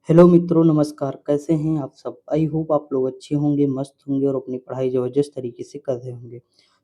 Hello मित्रों, नमस्कार। कैसे हैं आप सब? आई होप आप लोग अच्छे होंगे, मस्त होंगे और अपनी पढ़ाई ज़बरदस्त तरीके से कर रहे होंगे।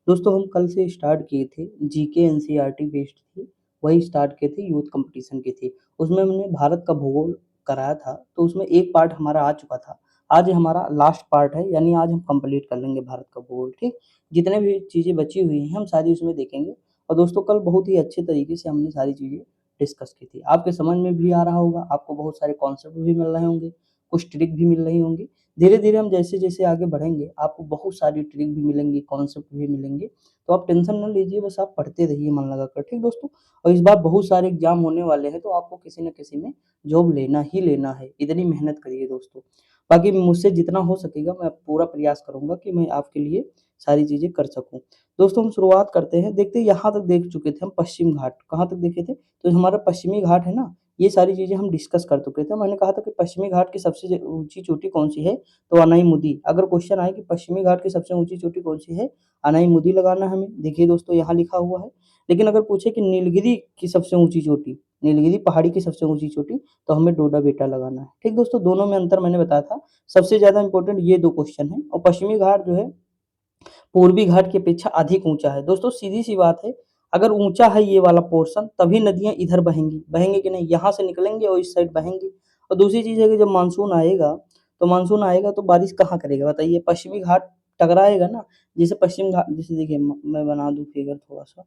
दोस्तों, हम कल से स्टार्ट किए थे जीके एनसीईआरटी बेस्ड थी, वही स्टार्ट किए थे, यूथ कंपटीशन की थी। उसमें हमने भारत का भूगोल कराया था, तो उसमें एक पार्ट हमारा आ चुका था। आज हमारा लास्ट पार्ट है, यानी आज हम कंप्लीट कर लेंगे भारत का भूगोल, ठीक? जितने भी चीज़ें बची हुई हैं, हम सारी उसमें देखेंगे। और दोस्तों, कल बहुत ही अच्छे तरीके से हमने सारी चीज़ें डिस्कस की थी। आपके समझ में भी आ रहा होगा, आपको बहुत सारे कॉन्सेप्ट भी मिल रहे होंगे, कुछ ट्रिक भी मिल रही होंगी। धीरे-धीरे हम जैसे-जैसे आगे बढ़ेंगे, आपको बहुत सारी ट्रिक भी मिलेंगी, कॉन्सेप्ट भी मिलेंगे। तो आप टेंशन ना लीजिए, बस आप पढ़ते रहिए मन लगाकर, ठीक दोस्तों? और इस बार बहुत सारे एग्ज़ाम होने वाले हैं, तो आपको किसी न किसी में जॉब लेना ही लेना है। इतनी मेहनत करिए दोस्तों। बाकी मुझसे जितना हो सकेगा, मैं पूरा प्रयास करूँगा कि मैं आपके लिए सारी चीज़ें कर सकूँ। दोस्तों, हम शुरुआत करते हैं। देखते हैं, यहाँ तक देख चुके थे हम पश्चिम घाट, कहाँ तक देखे थे? तो हमारा पश्चिमी घाट है ना, ये सारी चीज़ें हम डिस्कस कर चुके थे। मैंने कहा था कि पश्चिमी घाट की सबसे ऊँची चोटी कौन-सी है? तो अनाई-मुदी। अगर क्वेश्चन आए कि पश्चिमी घाट की सबसे ऊँची चोटी कौन-सी है? अनाई-मुदी लगाना है हमें। देखिए दोस्तों, यहाँ लिखा हुआ है। लेकिन अगर पूछे कि नीलगिरी की सबसे ऊँची चोटी, नीलगिरी पहाड़ी की सबसे ऊँची चोटी, तो हमें डोडा बेटा लगाना है। ठीक दोस्तों, दोनों में अंतर मैंने बताया था। सबसे ज़्यादा इम्पोर्टेंट ये 2 क्वेश्चन हैं और पश्चिमी घाट जो है पूर्वी घाट की अपेक्षा अधिक ऊँचा है। दोस्तों, सीधी-सी बात है, अगर ऊँचा है ये वाला पोर्शन तभी नदियाँ इधर बहेंगी, बहेंगी कि नहीं? यहाँ से निकलेंगे और इस साइड बहेंगी। और दूसरी चीज़ है कि जब मानसून आएगा तो बारिश कहाँ करेगा बताइए? पश्चिमी घाट टकराएगा ना, जैसे पश्चिम घाट जैसे देखिए मैं बना दूँ फिगर थोड़ा-सा,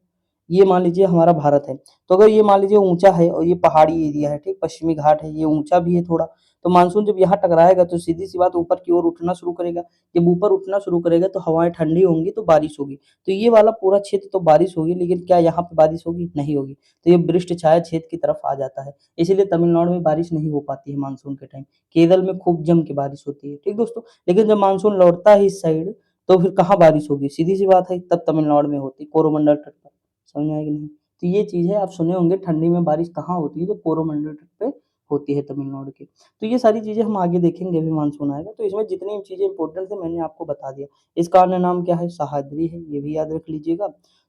ये मान लीजिए हमारा भारत है। तो अगर ये मान लीजिए ऊँचा है और ये पहाड़ी एरिया है, ठीक? पश्चिमी घाट है, ये ऊँचा भी है थोड़ा, तो मानसून जब यहाँ टकराएगा तो सीधी-सी बात ऊपर की ओर उठना शुरू करेगा। जब ऊपर उठना शुरू करेगा तो हवाएँ ठंडी होंगी तो बारिश होगी। तो ये वाला पूरा क्षेत्र तो बारिश होगी, लेकिन क्या यहाँ पे बारिश होगी? नहीं होगी। तो ये वृष्ट छाया क्षेत्र की तरफ आ जाता है। इसीलिए तमिलनाडु में बारिश नहीं हो पाती है मानसून के टाइम। केरल में खूब जम के बारिश होती है, ठीक दोस्तों? लेकिन जब मानसून लौटता है इस साइड, तो फिर कहाँ बारिश होगी? सीधी-सी बात है, तब तमिलनाडु में होती है, कोरोमंडल तट पर। समझ में आया कि नहीं? तो ये चीज़ है, आप सुने होंगे ठंडी में बारिश कहाँ होती है? तो कोरोमंडल तट पे होती है तमिलनाडु के। तो ये सारी चीज़ें हम आगे देखेंगे, अभी मानसून आएगा, तो इसमें जितनी चीज़ें इम्पोर्टेंट थी मैंने आपको बता दिया। इसका अन्य नाम क्या है? सह्याद्री है, ये भी याद रख लीजिएगा।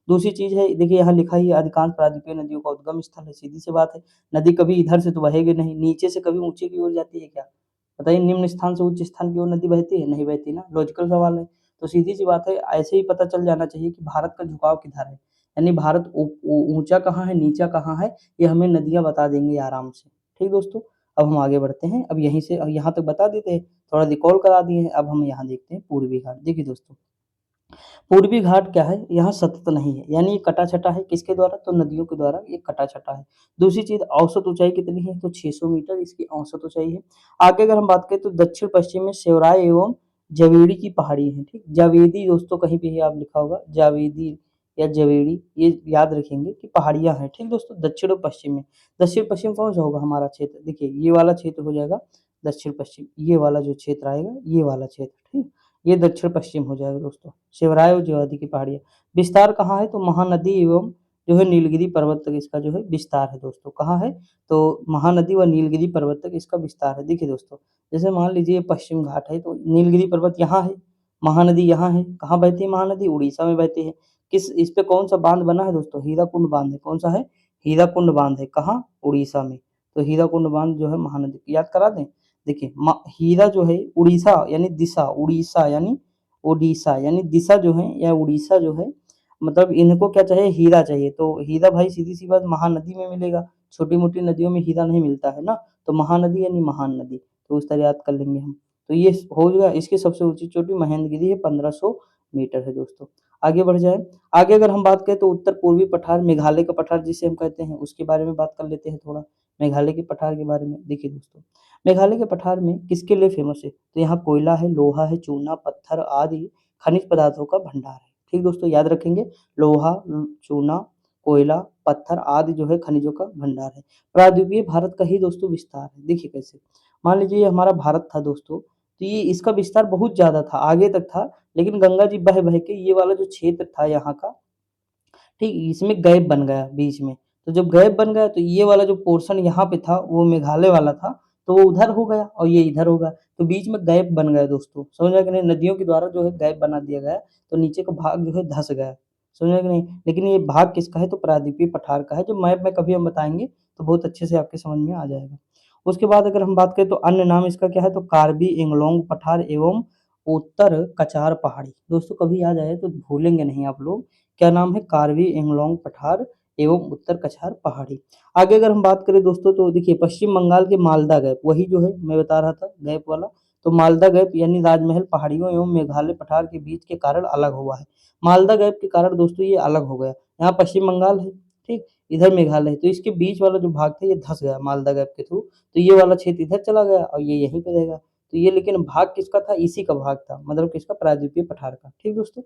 दूसरी चीज़ है, देखिए यहाँ लिखा ही है अधिकांश प्रायद्वीपीय नदियों का उद्गम स्थल है, सीधी-सी बात है। नदी कभी इधर से तो बहेगी नहीं, नीचे से कभी ऊँचे की ओर जाती है क्या? बताइए, निम्न स्थान से उच्च स्थान की ओर नदी बहती है? नहीं बहती ना, लॉजिकल सवाल है। तो सीधी-सी बात है, ऐसे ही पता चल जाना चाहिए कि भारत का झुकाव किधर है। यानी भारत ऊ ऊ ऊँचा कहाँ है, नीचा कहाँ है, ये हमें नदियाँ बता देंगी आराम से। ठीक दोस्तों? अब हम आगे बढ़ते हैं। अब यहीं से यहाँ तक बता देते हैं, थोड़ा रिकॉल करा दिए हैं। अब हम यहाँ देखते हैं पूर्वी घाट। देखिए दोस्तों, पूर्वी घाट क्या है? यहाँ सतत नहीं है, यानी ये कटा-छटा है, किसके द्वारा? तो नदियों के द्वारा ये कटा-छटा है। दूसरी चीज़, औसत ऊँचाई कितनी है? तो 600 मीटर इसकी औसत ऊँचाई है। आगे अगर हम बात करें तो दक्षिण-पश्चिम में सेवराय एवं जवेड़ी की पहाड़ी है, ठीक? जावेदी दोस्तों कहीं पे भी आप लिखा होगा, जावेदी या जवेड़ी, ये याद रखेंगे कि पहाड़ियाँ हैं, ठीक दोस्तों? दक्षिण और पश्चिम में। दक्षिण-पश्चिम कौन-सा होगा हमारा क्षेत्र? देखिए, ये वाला क्षेत्र हो जाएगा दक्षिण-पश्चिम, ये वाला जो क्षेत्र आएगा, ये वाला क्षेत्र, ठीक? ये दक्षिण-पश्चिम हो जाएगा दोस्तों। शिवराय और जयावती की पहाड़ियाँ। विस्तार कहाँ है? तो महानदी एवं जो है नीलगिरी पर्वत तक इसका जो है विस्तार है दोस्तों। कहाँ है? तो महानदी व नीलगिरी पर्वत तक इसका विस्तार है। देखिए दोस्तों, जैसे मान लीजिए पश्चिम घाट है तो नीलगिरी पर्वत यहाँ है, महानदी यहाँ है। कहाँ बहती है महानदी? उड़ीसा में बहती है। किस इस पे कौन-सा बाँध बना है दोस्तों? हीराकुंड बाँध है। कौन-सा है? हीराकुंड बाँध है। कहाँ? उड़ीसा में। तो हीराकुंड बाँध जो है महानदी याद करा दें? देखिए हीरा जो है उड़ीसा यानी दिशा, उड़ीसा यानी ओडिशा यानी दिशा जो है या उड़ीसा जो है, मतलब इनको क्या चाहिए? हीरा चाहिए। तो हीरा भाई सीधी-सी बात महानदी में मिलेगा, छोटी-मोटी नदियों में हीरा नहीं मिलता है ना, तो महानदी यानी महान नदी, तो उस तरह याद कर लेंगे हम। तो ये हो गया, इसकी सबसे ऊँची चोटी महेंद्रगिरी है, 1500 मीटर है दोस्तों। आगे बढ़ जाएँ, आगे अगर हम बात करें तो उत्तर-पूर्वी पठार, मेघालय का पठार जिसे हम कहते हैं, उसके बारे में बात कर लेते हैं थोड़ा। मेघालय के पठार के बारे में देखिए दोस्तों, मेघालय के पठार में किसके लिए फेमस है? तो यहाँ कोयला है, लोहा है, चूना, पत्थर आदि खनिज पदार्थों का भंडार है। ठीक दोस्तों, याद रखेंगे, लोहा, चूना, कोयला, पत्थर आदि जो है खनिजों का भंडार है। प्रायद्वीपीय भारत का ही दोस्तों विस्तार है। देखिए कैसे, मान लीजिए ये हमारा भारत था दोस्तों, तो ये इसका विस्तार बहुत ज़्यादा था, आगे तक था, लेकिन गंगा जी बह-बह के ये वाला जो क्षेत्र था यहाँ का, ठीक, इसमें गैप बन गया बीच में। तो जब गैप बन गया तो ये वाला जो पोर्शन यहाँ पे था वो मेघालय वाला था, तो वो उधर हो गया और ये इधर हो गया। तो बीच में गैप बन गया दोस्तों, समझ में आया कि नहीं? नदियों के द्वारा जो है गैप बना दिया गया, तो नीचे का भाग जो है धँस गया। समझ में आया कि नहीं? लेकिन ये भाग किसका है? तो प्रायद्वीपीय पठार का है। जब मैप में कभी हम बताएँगे तो बहुत अच्छे से आपके समझ में आ जाएगा। उसके बाद अगर हम बात करें तो अन्य नाम इसका क्या है, तो कार्बी एंगलोंग पठार एवं उत्तर कचार पहाड़ी। दोस्तों कभी याद आए तो भूलेंगे नहीं आप लोग, क्या नाम है, कार्बी एंगलोंग पठार एवं उत्तर कछार पहाड़ी। आगे अगर हम बात करें दोस्तों तो देखिए पश्चिम बंगाल के मालदा गैप, वही जो है मैं बता रहा था गैप वाला, तो मालदा गैप यानी राजमहल पहाड़ियों एवं मेघालय पठार के बीच के कारण अलग हुआ है। मालदा गैप के कारण दोस्तों ये अलग हो गया, यहाँ पश्चिम बंगाल है, ठीक, इधर मेघालय है, तो इसके बीच वाला जो भाग था ये धस गया मालदा गैप के थ्रू, तो ये वाला क्षेत्र इधर चला गया और ये यहीं पे रहेगा। तो ये लेकिन भाग किसका था, इसी का भाग था, मतलब किसका, प्रायद्वीपीय पठार का। ठीक दोस्तों,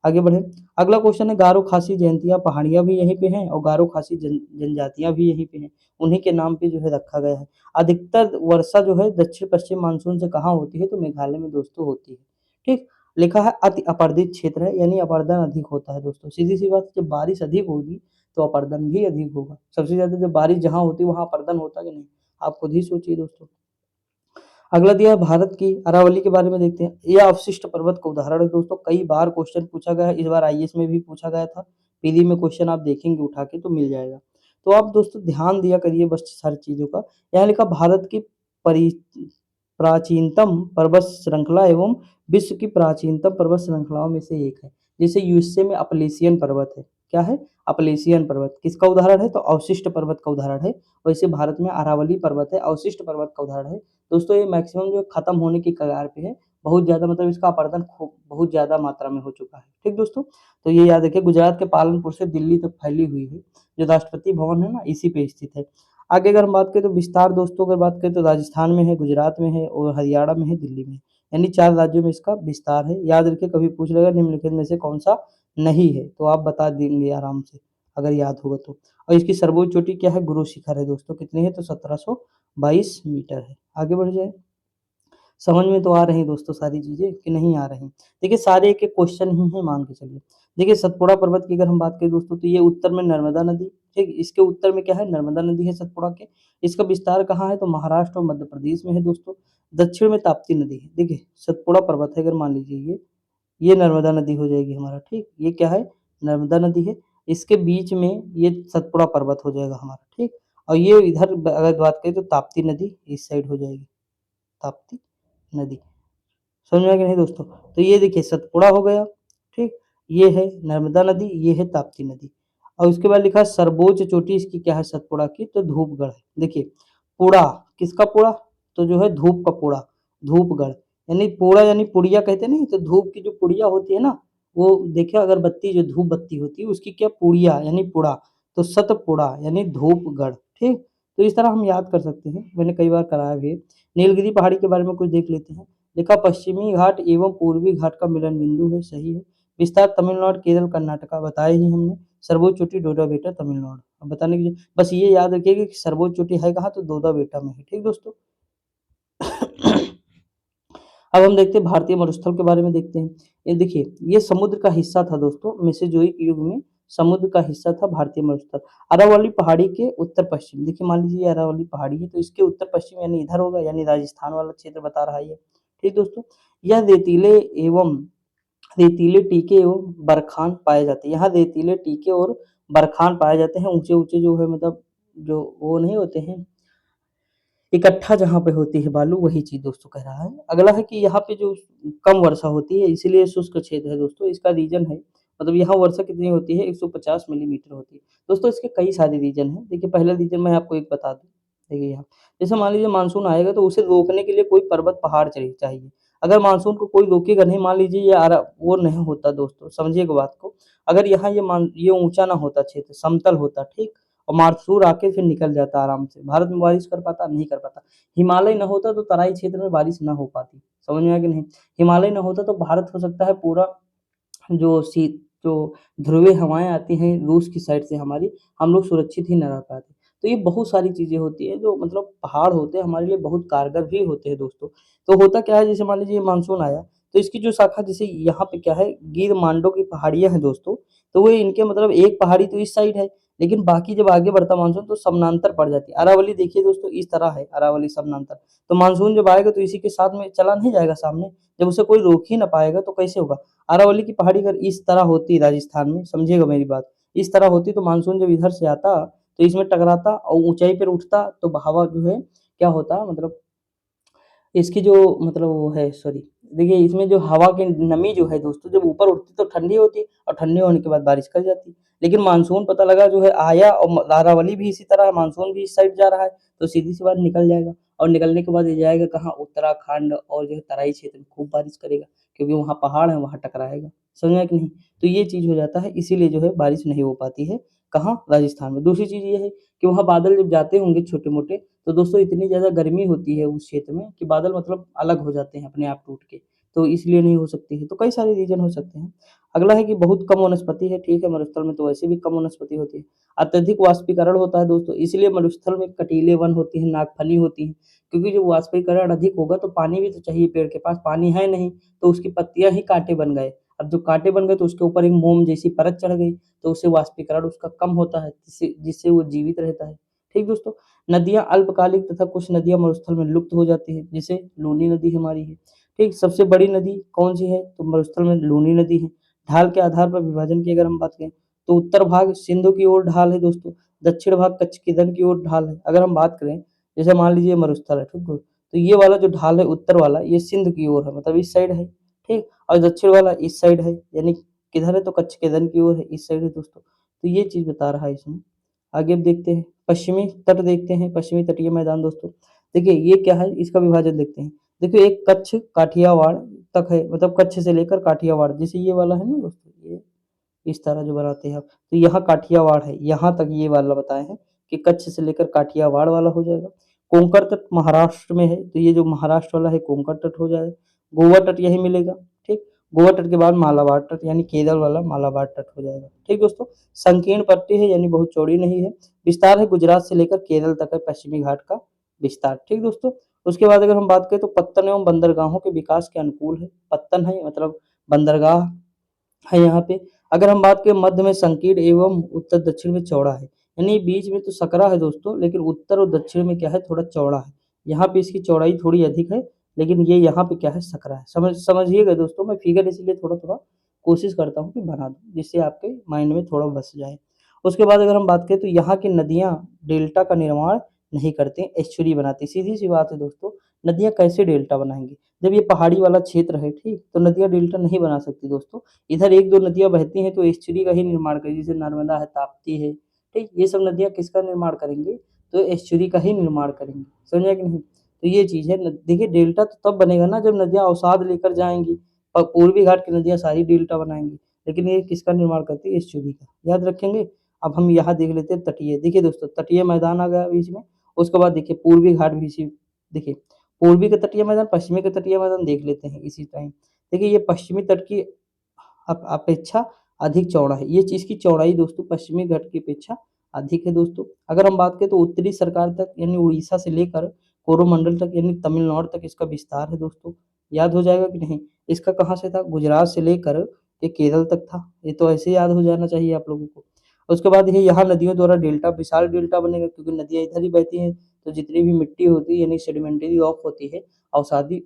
आगे बढ़े। अगला क्वेश्चन है, गारो खासी जयंतिया पहाड़ियां भी यहीं पे हैं और गारो खासी जनजातियां भी यहीं पे हैं, उन्हीं के नाम पे जो है रखा गया है। अधिकतर वर्षा जो है दक्षिण पश्चिम मानसून से कहाँ होती है, तो मेघालय में दोस्तों होती है। ठीक, लिखा है अति अपर्दित क्षेत्र है, यानी अपर्दन अधिक होता है दोस्तों, सीधी सी बात, जब बारिश अधिक होगी तो अपर्दन भी अधिक होगा। सबसे ज्यादा जब बारिश जहाँ होती है वहां अपर्दन होता कि नहीं, आप खुद ही सोचिए दोस्तों। अगला दिया है भारत की अरावली के बारे में, देखते हैं। यह अवशिष्ट पर्वत का उदाहरण है दोस्तों, कई बार क्वेश्चन पूछा गया है, इस बार आईएएस में भी पूछा गया था, पीडी में क्वेश्चन आप देखेंगे उठा के तो मिल जाएगा। तो आप दोस्तों ध्यान दिया करिए बस सारी चीजों का। यहाँ लिखा भारत की परि प्राचीनतम पर्वत श्रृंखला एवं विश्व की प्राचीनतम पर्वत श्रृंखलाओं में से एक है। जैसे यूएसए में अपलेशियन पर्वत है, क्या है, अपलेशियन पर्वत, किसका उदाहरण है, तो अवशिष्ट पर्वत का उदाहरण है। वैसे भारत में अरावली पर्वत है, अवशिष्ट पर्वत का उदाहरण है। दोस्तों ये मैक्सिमम जो खत्म होने की कगार पे है, बहुत ज्यादा, मतलब इसका अपरदन बहुत ज्यादा मात्रा में हो चुका है। ठीक दोस्तों, तो ये याद रखिए, गुजरात के पालनपुर से दिल्ली तक फैली हुई है, जो राष्ट्रपति भवन है ना इसी पे स्थित है। आगे अगर हम बात करें तो विस्तार दोस्तों, अगर बात करें तो राजस्थान में है, गुजरात में है और हरियाणा में है, दिल्ली में है। यानी 4 राज्यों में इसका विस्तार है। याद रखिए, कभी पूछ लेगा निम्नलिखित में से कौन सा नहीं है, तो आप बता देंगे आराम से अगर याद होगा तो। और इसकी सर्वोच्च चोटी क्या है, गुरु शिखर है दोस्तों, कितनी है, तो 1722 मीटर है। आगे बढ़ जाए, समझ में तो आ रही दोस्तों सारी चीजें कि नहीं आ रही। देखिए सारे एक एक क्वेश्चन ही है, मान के चलिए। देखिए सतपुड़ा पर्वत की अगर हम बात करें दोस्तों, तो ये उत्तर में नर्मदा नदी, ठीक, इसके उत्तर में क्या है, नर्मदा नदी है सतपुड़ा के। इसका विस्तार कहाँ है, तो महाराष्ट्र और मध्य प्रदेश में है दोस्तों। दक्षिण में ताप्ती नदी है। देखिए सतपुड़ा पर्वत है, अगर मान लीजिए ये नर्मदा नदी हो जाएगी हमारा, ठीक, ये क्या है, नर्मदा नदी है। इसके बीच में ये सतपुड़ा पर्वत हो जाएगा हमारा, ठीक। और ये इधर अगर बात करें तो ताप्ती नदी इस साइड हो जाएगी, ताप्ती नदी। समझ में आया कि नहीं दोस्तों? तो ये देखिए सतपुड़ा हो गया, ठीक, ये है नर्मदा नदी, ये है ताप्ती नदी। और उसके बाद लिखा है सर्वोच्च चोटी इसकी क्या है, सतपुड़ा की, तो धूपगढ़ है। देखिए पुड़ा, किसका पुड़ा, तो जो है धूप का पुड़ा, धूपगढ़। यानी पुड़ा यानी पुड़िया कहते नहीं, तो धूप की जो पुड़िया होती है ना, वो देखिए अगरबत्ती जो धूप बत्ती होती है उसकी क्या, पुड़िया यानी पुड़ा, तो सतपुड़ा यानी धूपगढ़, ठीक। तो इस तरह हम याद कर सकते हैं, मैंने कई बार कराया भी है। नीलगिरी पहाड़ी के बारे में कुछ देख लेते हैं। देखा पश्चिमी घाट एवं पूर्वी घाट का मिलन बिंदु है, सही है। विस्तार तमिलनाडु केरल कर्नाटका, बताया ही हमने। सर्वोच्च चोटी डोडा बेटा तमिलनाडु, अब बताने की बस ये याद रखिएगा कि सर्वोच्च चोटी है कहाँ, तो डोडा बेटा में है, ठीक दोस्तों। अब हम देखते हैं भारतीय मरुस्थल के बारे में, देखते हैं। ये देखिए ये समुद्र का हिस्सा था दोस्तों, मेसोजोइक युग में समुद्र का हिस्सा था भारतीय मरुस्थल। अरावली पहाड़ी के उत्तर पश्चिम, देखिए मान लीजिए ये अरावली पहाड़ी है, तो इसके उत्तर पश्चिम यानी इधर होगा, यानी राजस्थान वाला क्षेत्र बता रहा है ये, ठीक दोस्तों। यह रेतीले टीके एवं बरखान पाए जाते हैं। यहाँ रेतीले टीके और बरखान पाए जाते हैं, ऊंचे ऊंचे जो है, मतलब जो वो नहीं होते हैं इकट्ठा जहाँ पे होती है बालू, वही चीज दोस्तों कह रहा है। अगला है कि यहाँ पे जो कम वर्षा होती है इसीलिए शुष्क क्षेत्र है दोस्तों, इसका रीजन है, मतलब यहाँ वर्षा कितनी होती है, 150 मिलीमीटर होती है दोस्तों। इसके कई सारे रीजन है। देखिए पहला रीजन मैं आपको एक बता दूं, देखिए यहाँ जैसे मान लीजिए मानसून आएगा तो उसे रोकने के लिए कोई पर्वत पहाड़ चाहिए। अगर मानसून को कोई रोकेगा नहीं, मान लीजिए वो नहीं होता दोस्तों, समझिएगा बात को। अगर यहाँ ये ऊंचा ना होता क्षेत्र, समतल होता, ठीक, और मानसून आके फिर निकल जाता आराम से, भारत में बारिश कर पाता, नहीं कर पाता। हिमालय न होता तो तराई क्षेत्र में बारिश ना हो पाती, समझ में आया कि नहीं। हिमालय न होता तो भारत हो सकता है पूरा जो शीत जो ध्रुवीय हवाएं आती हैं रूस की साइड से हमारी, हम लोग सुरक्षित ही न रह पाते। तो ये बहुत सारी चीजें होती है जो, मतलब पहाड़ होते हैं हमारे लिए बहुत कारगर भी होते हैं दोस्तों। तो होता क्या है, जैसे मान लीजिए मानसून आया तो इसकी जो शाखा, जैसे यहाँ पे क्या है, गिर मांडो की पहाड़ियां हैं दोस्तों, तो वो इनके मतलब एक पहाड़ी तो इस साइड है, लेकिन बाकी जब आगे बढ़ता मानसून तो समानांतर पड़ जाती है। अरावली देखिए दोस्तों इस तरह है, अरावली समानांतर, तो मानसून जब आएगा तो इसी के साथ में चला नहीं जाएगा सामने, जब उसे कोई रोक ही ना पाएगा तो कैसे होगा। अरावली की पहाड़ी अगर इस तरह होती राजस्थान में, समझिएगा मेरी बात, इस तरह होती तो मानसून जब इधर से आता तो इसमें टकराता और ऊंचाई पर उठता तो हवा जो है क्या होता मतलब इसकी जो मतलब वो है सॉरी देखिए इसमें जो हवा की नमी जो है दोस्तों जब ऊपर उठती तो ठंडी होती और ठंडी होने के बाद बारिश कर जाती। लेकिन मानसून पता लगा जो है आया और अरावली भी इसी तरह मानसून भी इस साइड जा रहा है तो सीधी सी बात निकल जाएगा और निकलने के बाद ये जाएगा कहाँ उत्तराखंड और जो है तराई क्षेत्र में खूब बारिश करेगा क्योंकि वहाँ पहाड़ है वहाँ टकराएगा। समझ में कि नहीं? तो ये चीज़ हो जाता है इसीलिए जो है बारिश नहीं हो पाती है कहाँ राजस्थान में। दूसरी चीज़ ये है कि वहाँ बादल जब जाते होंगे छोटे-मोटे तो दोस्तों इतनी ज़्यादा गर्मी होती है उस क्षेत्र में कि बादल मतलब अलग हो जाते हैं अपने आप टूट के, तो इसलिए नहीं हो सकती है। तो कई सारे रीज़न हो सकते हैं। अगला है कि बहुत कम वनस्पति है, ठीक है, मरुस्थल में तो वैसे भी कम वनस्पति होती है। अत्यधिक वाष्पीकरण होता है दोस्तों, इसलिए मरुस्थल में कटीले वन होती हैं, नागफनी होती हैं, क्योंकि जब वाष्पीकरण अधिक होगा तो पानी भी तो चाहिए पेड़ के पास, पानी है नहीं, तो उसकी पत्तियाँ ही काँटे बन गए। अब जब काँटे बन गए तो उसके ऊपर एक मोम जैसी परत चढ़ गई, तो उससे वाष्पीकरण उसका कम होता है, जिससे जिससे वो जीवित रहता है। ठीक दोस्तों? नदियाँ अल्पकालिक तथा कुछ नदियाँ मरुस्थल में लुप्त हो जाती हैं, जैसे लूनी नदी हमारी है। ठीक, सबसे बड़ी नदी कौन-सी है? तो मरुस्थल में लूनी नदी है। ढाल के आधार पर विभाजन की अगर हम बात करें, तो उत्तर भाग सिंधु की ओर ढाल है दोस्तों, दक्षिण भाग कच्छकिदन की ओर ढाल है। अगर हम बात करें, जैसे मान लीजिए मरुस्थल है, ठीक है? तो ये वाला जो ढाल है उत्तर वाला, ये सिंध की ओर है, मतलब इस साइड है, ठीक? और दक्षिण वाला इस साइड है, यानी किधर है? तो कच्छकिदन की ओर है, इस साइड है दोस्तों। तो ये चीज़ बता रहा है इसमें। आगे अब देखते हैं, पश्चिमी तट देखते हैं, पश्चिमी तटीय मैदान दोस्तों। देखिए ये क्या है, इसका विभाजन देखते हैं। देखिए एक कच्छ काठियावाड़ तक है, मतलब कच्छ से लेकर काठियावाड़, जैसे ये वाला है ना दोस्तों, ये इस तरह जो बनाते हैं आप, तो यहाँ काठियावाड़ है, यहाँ तक ये वाला बताए हैं कि कच्छ से लेकर काठियावाड़ वाला हो जाएगा। कोंकण तट महाराष्ट्र में है, तो ये जो महाराष्ट्र वाला है कोंकण तट हो जाएगा। गोवा तट यही मिलेगा, ठीक? गोवा तट के बाद मालाबार तट यानी केरल वाला मालाबार तट हो जाएगा। ठीक दोस्तों? संकीर्ण पट्टी है यानी बहुत चौड़ी नहीं है। विस्तार है गुजरात से लेकर केरल तक है पश्चिमी घाट का विस्तार। ठीक दोस्तों? उसके बाद अगर हम बात करें तो पत्तन एवं बंदरगाहों के विकास के अनुकूल है। पत्तन है मतलब बंदरगाह है यहाँ पे। अगर हम बात करें मध्य में संकीर्ण एवं उत्तर दक्षिण में चौड़ा है, यानी बीच में तो सकरा है दोस्तों, लेकिन उत्तर और दक्षिण में क्या है थोड़ा चौड़ा है। यहाँ पे इसकी चौड़ाई थोड़ी अधिक है, लेकिन ये यहाँ पे क्या है सकरा है। समझिएगा दोस्तों, मैं फिगर इसलिए थोड़ा-थोड़ा कोशिश करता हूँ कि बना दूँ, जिससे आपके माइंड में थोड़ा बस जाए। उसके बाद अगर हम बात करें तो यहाँ की नदियाँ डेल्टा का निर्माण नहीं करती, एस्चुरी बनाती। सीधी-सी बात है दोस्तों, नदियाँ कैसे डेल्टा बनाएँगी? जब ये पहाड़ी वाला क्षेत्र है, ठीक? तो नदियाँ डेल्टा नहीं बना सकती दोस्तों। इधर 1-2 नदियाँ बहती हैं तो एस्चुरी का ही निर्माण करेगी, जैसे नर्मदा है, ताप्ती है, ठीक? ये सब नदियाँ किसका निर्माण करेंगी? तो एस्चुरी का ही निर्माण करेंगी, समझे कि नहीं? तो ये चीज़ है न, देखिए डेल्टा तो तब बनेगा ना जब नदियाँ अवसाद लेकर जाएँगी और पूर्वी घाट की नदियाँ सारी डेल्टा बनाएँगी, लेकिन ये किसका निर्माण करती है? एस्चुरी का, याद रखेंगे? अब हम यहाँ देख लेते हैं तटीय, देखिए दोस्तों तटीय मैदान आ गया बीच में, उसके बाद देखिए पूर्वी घाट भी इसी देखिए, पूर्वी का तटीय मैदान, पश्चिमी का तटीय मैदान देख लेते हैं इसी टाइम। देखिए ये पश्चिमी तट की अपेक्षा अधिक चौड़ा है। ये चीज़ की चौड़ाई दोस्तों पश्चिमी घाट की अपेक्षा अधिक है दोस्तों। अगर हम बात करें तो उत्तरी सरकार तक यानी उड़ीसा से लेकर कोरोमंडल तक यानी तमिलनाडु तक इसका विस्तार है दोस्तों। याद हो जाएगा कि नहीं? इसका कहाँ से था? गुजरात से लेकर ये केरल तक था। ये तो ऐसे याद हो जाना चाहिए आप लोगों को। उसके बाद ये यहाँ नदियों द्वारा डेल्टा विशाल डेल्टा बनेगा क्योंकि नदियाँ इधर ही बहती हैं, तो जितनी भी मिट्टी होती है यानी सेडिमेंटरी रॉक होती है, अवसादी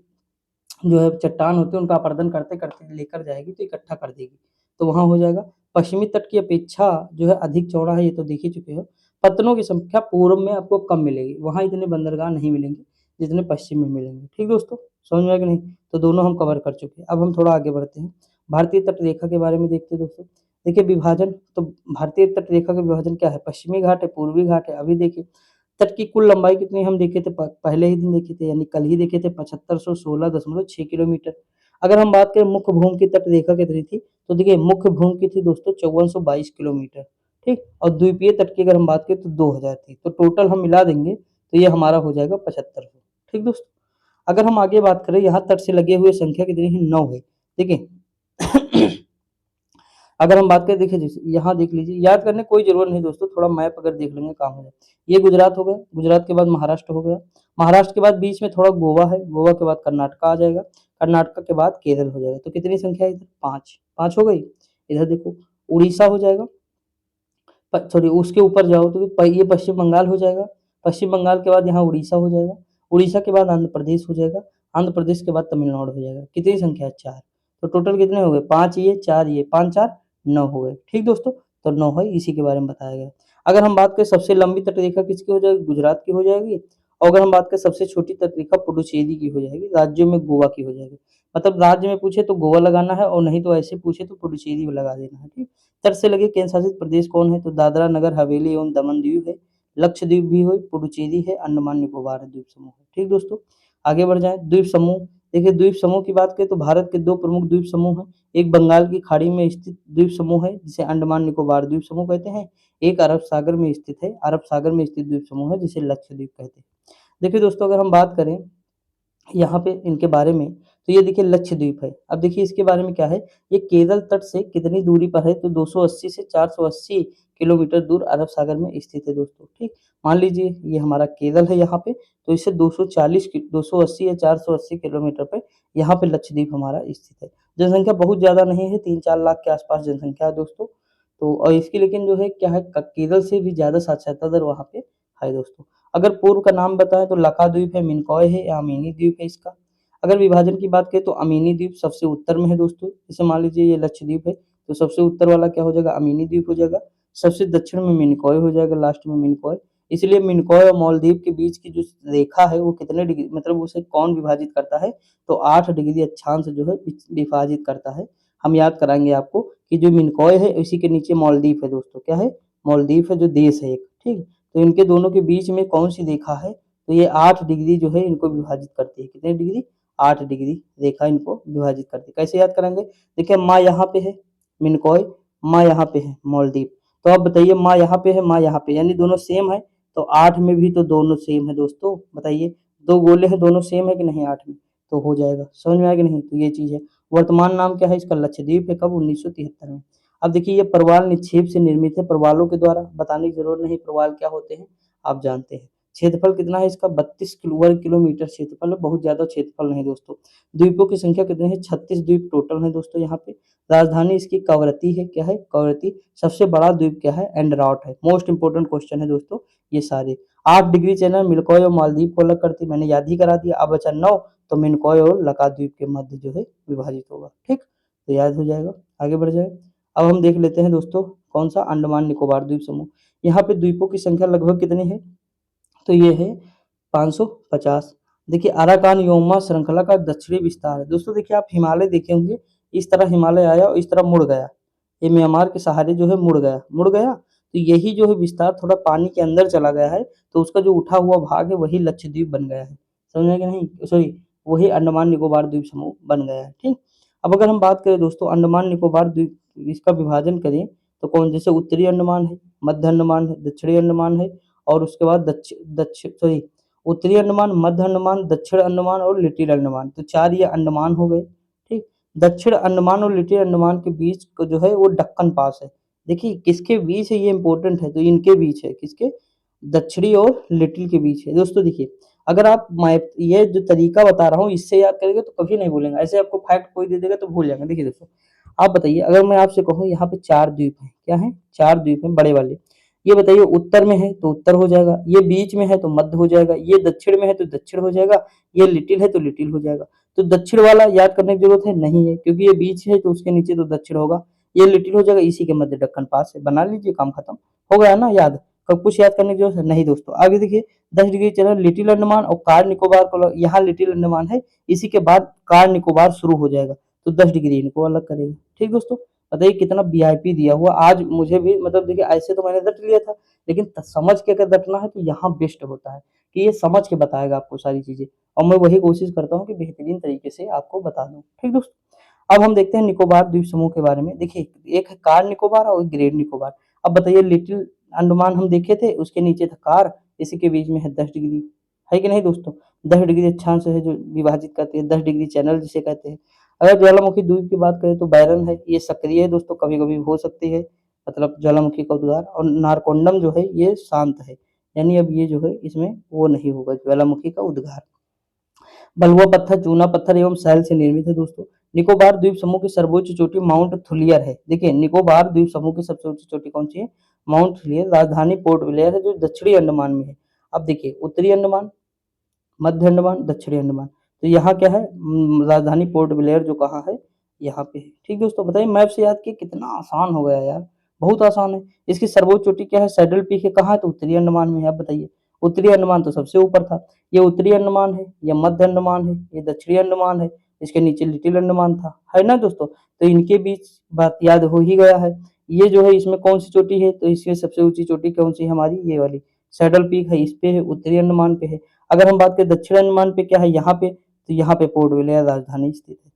जो है चट्टान होती है उनका अपरदन करते-करते लेकर जाएगी तो इकट्ठा कर देगी। तो वहाँ हो जाएगा। पश्चिमी तट की अपेक्षा जो है अधिक चौड़ा है, ये तो देख ही चुके हो। पत्तनों की संख्या पूर्व में आपको कम मिलेगी, वहाँ इतने बंदरगाह नहीं मिलेंगे, जितने पश्चिम में मिलेंगे। ठीक दोस्तों? समझ में आया कि नहीं? तो दोनों हम कवर कर चुके हैं। अब हम थोड़ा आगे बढ़ते हैं। भारतीय तट रेखा के बारे में देखते हैं दोस्तों। देखिए विभाजन, तो भारतीय तट रेखा का विभाजन क्या है? पश्चिमी घाट है, पूर्वी घाट है। अभी देखिए तट की कुल लंबाई कितनी हम देखे थे पहले ही दिन देखे थे यानी कल ही देखे थे 7516.6 किलोमीटर। अगर हम बात करें मुख्य भूमि की तट रेखा कितनी थी, तो देखिए मुख्य भूमि की थी दोस्तों 5422 किलोमीटर, ठीक? और द्वीपीय तट की अगर हम बात करें तो 2000 थी। तो टोटल हम मिला देंगे तो ये हमारा हो जाएगा 7500। ठीक दोस्तों? अगर हम आगे बात करें यहाँ तट से लगे हुए संख्या कितनी है? 9 है। देखिए अगर हम बात करें देखिए जैसे यहाँ देख लीजिए, याद करने की कोई ज़रूरत नहीं दोस्तों, थोड़ा मैप अगर देख लेंगे काम हो जाए। ये गुजरात हो गया, गुजरात के बाद महाराष्ट्र हो गया, महाराष्ट्र के बाद बीच में थोड़ा गोवा है, गोवा के बाद कर्नाटक आ जाएगा, कर्नाटक के बाद केरल हो जाएगा। तो कितनी संख्या है इधर? 5, 5 हो गई। इधर देखो उड़ीसा हो जाएगा, सॉरी उसके ऊपर जाओ तो ये पश्चिम बंगाल हो जाएगा, पश्चिम बंगाल के बाद यहाँ उड़ीसा हो जाएगा, उड़ीसा के बाद आंध्र प्रदेश हो जाएगा, आंध्र प्रदेश के बाद तमिलनाडु हो जाएगा। कितनी संख्या है? 4। तो टोटल कितने हो गए? 5 ये, 4 ये, 5 4 9 हो गए। ठीक दोस्तों? तो 9 है, इसी के बारे में बताया गया। अगर हम बात करें सबसे लंबी तटरेखा किसकी हो जाएगी? गुजरात की हो जाएगी और अगर हम बात करें सबसे छोटी तटरेखा पुडुचेरी की हो जाएगी, राज्यों में गोवा की हो जाएगी। मतलब राज्य में पूछे तो गोवा लगाना है और नहीं तो ऐसे पूछे तो पुडुचेरी लगा देना है, ठीक। तट से लगे केंद्र शासित प्रदेश कौन है? तो दादरा नगर हवेली एवं दमन दीव है, लक्षद्वीप भी है, पुडुचेरी है, अंडमान निकोबार द्वीप समूह है। ठीक दोस्तों, आगे बढ़ जाए। द्वीप समूह, देखिए द्वीप समूह की बात करें तो भारत के 2 प्रमुख द्वीप समूह हैं। एक बंगाल की खाड़ी में स्थित द्वीप समूह है जिसे अंडमान निकोबार द्वीप समूह कहते हैं। एक अरब सागर में स्थित है, अरब सागर में स्थित द्वीप समूह है जिसे लक्षद्वीप कहते हैं। देखिए दोस्तों, अगर हम बात करें यहाँ पे इनके बारे में, तो ये देखिए लक्षद्वीप है। अब देखिए इसके बारे में क्या है, ये केरल तट से कितनी दूरी पर है? तो 280 से 480 किलोमीटर दूर अरब सागर में स्थित है दोस्तों, ठीक। मान लीजिए ये हमारा केरल है यहाँ पे, तो इससे 280 या 480 किलोमीटर पे यहाँ पे लक्षद्वीप हमारा स्थित है। जनसंख्या बहुत ज़्यादा नहीं है, 3-4 लाख के आसपास जनसंख्या है दोस्तों। तो और इसकी लेकिन जो है क्या है, केरल से भी ज़्यादा साक्षरता दर वहाँ पे है दोस्तों। अगर पूर्व का नाम बताएं तो लकाद्वीप है, मिनिकॉय है या अमीनी द्वीप है इसका। अगर विभाजन की बात करें तो अमीनी द्वीप सबसे उत्तर में है दोस्तों। जैसे मान लीजिए ये लक्षद्वीप है, तो सबसे उत्तर वाला क्या हो जाएगा? अमीनी द्वीप हो जाएगा। सबसे दक्षिण में मिनिकॉय हो जाएगा, लास्ट में मिनिकॉय। इसलिए मिनिकॉय और मालदीव के बीच की जो रेखा है वो कितने डिग्री, मतलब उसे कौन विभाजित करता है? तो 8 डिग्री अक्षांश जो है विभाजित करता है। हम याद कराएंगे आपको कि जो मिनिकॉय है इसी के नीचे मालदीव है दोस्तों। क्या है? मालदीव है, जो देश है एक, ठीक। तो इनके दोनों के बीच में कौन सी रेखा है? तो ये 8 डिग्री जो है इनको विभाजित करती है। कितने डिग्री? 8 डिग्री रेखा इनको विभाजित करती है। कैसे याद करेंगे? देखिए माँ यहाँ पे है मिनिकॉय, माँ यहाँ पे है मालदीव। तो आप बताइए माँ यहाँ पे है, माँ यहाँ पे, यानी दोनों सेम है। तो 8 में भी तो दोनों सेम है दोस्तों। बताइए, 2 गोले हैं, दोनों सेम है कि नहीं 8 में? तो हो जाएगा। समझ में आया कि नहीं? तो ये चीज़ है। वर्तमान नाम क्या है इसका? लक्षद्वीप है। कब? 1973 में। अब देखिए ये प्रवाल निक्षेप से निर्मित है, प्रवालों के द्वारा। बताने की जरूरत नहीं प्रवाल क्या होते हैं, आप जानते हैं। क्षेत्रफल कितना है इसका? 32 वर्ग किलोमीटर क्षेत्रफल है, बहुत ज्यादा क्षेत्रफल नहीं दोस्तों। द्वीपों की संख्या कितनी है? 36 द्वीप टोटल है दोस्तों यहाँ पे। राजधानी इसकी कवरत्ती है। क्या है? कवरत्ती। सबसे बड़ा द्वीप क्या है? एंडरॉट है। मोस्ट इंपोर्टेंट क्वेश्चन है दोस्तों ये सारे। 8 डिग्री चैनल मिल्कॉय और मालदीव को अलग करती, मैंने याद ही करा दिया। अब बचा 9, तो मिन्कॉय और लकाद्वीप के मध्य जो है विभाजित होगा, ठीक। तो याद हो जाएगा। आगे बढ़ जाए। अब हम देख लेते हैं दोस्तों कौन सा? अंडमान निकोबार द्वीप समूह। यहाँ पे द्वीपों की संख्या लगभग कितनी है? तो ये है 550। देखिए अराकान योमा श्रृंखला का दक्षिणी विस्तार है दोस्तों। देखिए आप हिमालय देखे होंगे, इस तरह हिमालय आया और इस तरह मुड़ गया। ये म्यांमार के सहारे जो है मुड़ गया। तो यही जो है विस्तार थोड़ा पानी के अंदर चला गया है, तो उसका जो उठा हुआ भाग है वही लक्षद्वीप बन गया है। समझ में कि नहीं? सॉरी, वही अंडमान निकोबार द्वीप समूह बन गया है, ठीक। अब अगर हम बात करें दोस्तों अंडमान निकोबार द्वीप, इसका विभाजन करें तो कौन, जैसे उत्तरी अंडमान है, मध्य अंडमान है, दक्षिणी अंडमान है, और उसके बाद सॉरी, उत्तरी अंडमान, मध्य अंडमान, दक्षिण अंडमान और लिटिल अंडमान। तो 4 ये अंडमान हो गए, ठीक। दक्षिण अंडमान और लिटिल अंडमान के बीच को जो है वो दक्कन पास है। देखिए किसके बीच है, ये इंपॉर्टेंट है। तो इनके बीच है, किसके? दक्षिणी और लिटिल के बीच है दोस्तों। देखिए अगर आप मैप, ये जो तरीका बता रहा हूँ इससे याद करेंगे तो कभी नहीं भूलेंगे। ऐसे आपको फैक्ट कोई दे देगा तो भूल जाएंगे। देखिए दोस्तों, आप बताइए अगर मैं आपसे कहूँ यहाँ पे 4 द्वीप हैं, क्या है? 4 द्वीप हैं बड़े वाले। ये बताइए उत्तर में है तो उत्तर हो जाएगा, ये बीच में है तो मध्य हो जाएगा, ये दक्षिण में है तो दक्षिण हो जाएगा, ये लिटिल है तो लिटिल हो जाएगा। तो दक्षिण वाला याद करने की जरूरत है नहीं है, क्योंकि ये बीच है तो उसके नीचे तो दक्षिण होगा। ये लिटिल हो जाएगा, इसी के मध्य दक्कन पास है। बना लीजिए, काम खत्म हो गया ना याद। कब कुछ याद करने की जरूरत है नहीं दोस्तों। आगे देखिए 10 डिग्री चैनल लिटिल अंडमान और कार निकोबार को यहाँ लिटिल अंडमान है, इसी के बाद कार निकोबार शुरू हो जाएगा। तो 10 डिग्री इनको अलग करेगा, ठीक दोस्तों। बताइए कितना वीआईपी दिया हुआ। आज मुझे भी मतलब देखिए ऐसे तो मैंने रट लिया था, लेकिन समझ के अगर रटना है तो यहाँ बेस्ट होता है कि ये समझ के बताएगा आपको सारी चीजें। और मैं वही कोशिश करता हूँ कि बेहतरीन तरीके से आपको बता दूं, ठीक दोस्तों। अब हम देखते हैं निकोबार द्वीप समूह के बारे में। देखिए एक है कार निकोबार और एक ग्रेट निकोबार। अब बताइए लिटिल अंडमान हम देखे थे, उसके नीचे था कार, इसी के बीच में है 10 डिग्री, है कि नहीं दोस्तों? 10 डिग्री अक्षांश है जो विभाजित करते हैं, 10 डिग्री चैनल जिसे कहते हैं। अगर ज्वालामुखी द्वीप की बात करें तो बैरन है, ये सक्रिय है दोस्तों, कभी कभी हो सकती है, मतलब ज्वालामुखी का उद्गार। और नारकोंडम जो है ये शांत है, यानी अब ये जो है इसमें वो नहीं होगा ज्वालामुखी का उद्गार। बलुआ पत्थर, चूना पत्थर एवं सैल से निर्मित है दोस्तों। निकोबार द्वीप समूह की सर्वोच्च चोटी माउंट थुलियर है। देखिए निकोबार द्वीप समूह की सबसे ऊंची चोटी कौन सी है? Mount Thuillier. राजधानी पोर्ट ब्लेयर है जो दक्षिणी अंडमान में है। अब देखिए उत्तरी अंडमान, मध्य अंडमान, दक्षिणी अंडमान। तो यहाँ क्या है? राजधानी पोर्ट ब्लेयर जो कहाँ है? यहाँ पे है, ठीक दोस्तों। बताइए मैप से याद किया, कितना आसान हो गया यार, बहुत आसान है। इसकी सर्वोच्च चोटी क्या है? सैडल पीक है, कहाँ है? तो उत्तरी अंडमान में है। अब बताइए उत्तरी अंडमान तो सबसे ऊपर था। ये उत्तरी अंडमान है, ये मध्य अंडमान है, ये दक्षिणी अंडमान है, इसके नीचे लिटिल अंडमान था, है ना दोस्तों? तो इनके बीच बात याद हो ही गया है। ये जो है इसमें कौन सी चोटी है, तो इसमें सबसे ऊंची चोटी कौन सी है हमारी, ये वाली सैडल पीक है, इस पे है, उत्तरी अंडमान पे है। अगर हम बात करें दक्षिण अंडमान पे क्या है, यहाँ पे, तो यहाँ पे पोर्ट ब्लेयर राजधानी स्थित है।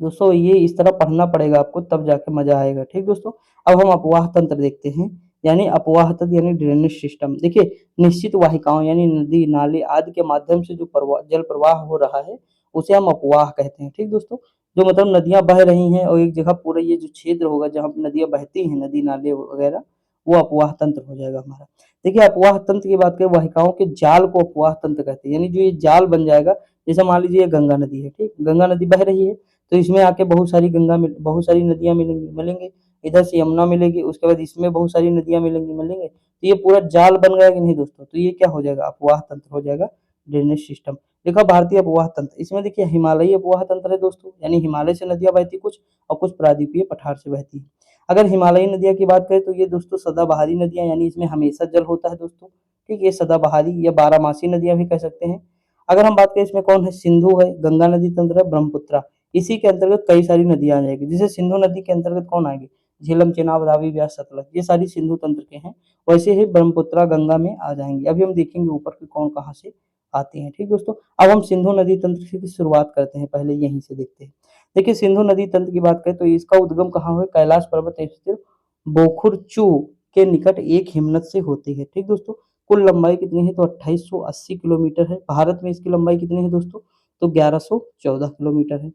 दोस्तों ये इस तरह पढ़ना पड़ेगा आपको, तब जाके मजा आएगा, ठीक दोस्तों। अब हम अपवाह तंत्र देखते हैं, यानी अपवाह तंत्र यानी ड्रेनेज सिस्टम। देखिए निश्चित वाहिकाओं यानी नदी नाले आदि के माध्यम से जो जल प्रवाह हो रहा है उसे हम अपवाह कहते हैं, ठीक दोस्तों। जो मतलब नदियां बह रही हैं और एक जगह पूरा ये जो क्षेत्र होगा जहाँ नदियां बहती हैं, नदी नाले वगैरह, वो अपवाह तंत्र हो जाएगा हमारा। देखिए अपवाह तंत्र की बात करें, वाहिकाओं के जाल को अपवाह तंत्र कहते हैं, यानी जो ये जाल बन जाएगा, जैसे मान लीजिए गंगा नदी है, ठीक, गंगा नदी बह रही है, तो इसमें आके बहुत सारी नदियाँ मिलेंगे, इधर से यमुना मिलेगी, उसके बाद इसमें बहुत सारी नदियाँ मिलेंगे, तो ये पूरा जाल बन गया कि नहीं दोस्तों? तो ये क्या हो जाएगा, अपवाह तंत्र हो जाएगा, ड्रेनेज सिस्टम। देखा भारतीय अपवाह तंत्र, इसमें देखिए हिमालयी अपवाह तंत्र है दोस्तों, यानी हिमालय से नदियाँ बहती कुछ और कुछ प्रायद्वीपीय पठार से बहती है। अगर हिमालयी नदियाँ की बात करें तो ये दोस्तों सदाबहारी नदियाँ, यानी इसमें हमेशा जल होता है दोस्तों, ठीक, ये सदाबहारी या बारहमासी नदियाँ भी कह सकते हैं। अगर हम बात करें इसमें कौन है, सिंधु है, गंगा नदी तंत्र है, ब्रह्मपुत्रा, इसी के अंतर्गत कई सारी नदियां आ जाएगी। जैसे सिंधु नदी के अंतर्गत कौन आएगी, झेलम, चेनाब, रावी, व्यास, सतलज, ये सारी सिंधु तंत्र के हैं। वैसे ही ब्रह्मपुत्रा गंगा में आ जाएंगे। अभी हम देखेंगे ऊपर के कौन कहाँ से आते हैं, ठीक दोस्तों। अब हम सिंधु नदी तंत्र से शुरुआत करते हैं, पहले यहीं से देखते हैं। देखिए सिंधु नदी तंत्र की बात करें तो इसका उद्गम कहाँ हुआ, कैलाश पर्वत स्थित बोखुरचू के निकट एक हिमनद से होती है, ठीक दोस्तों। कुल लंबाई कितनी है, तो 2880 किलोमीटर है। भारत में इसकी लंबाई कितनी है दोस्तों, तो 1114 किलोमीटर है।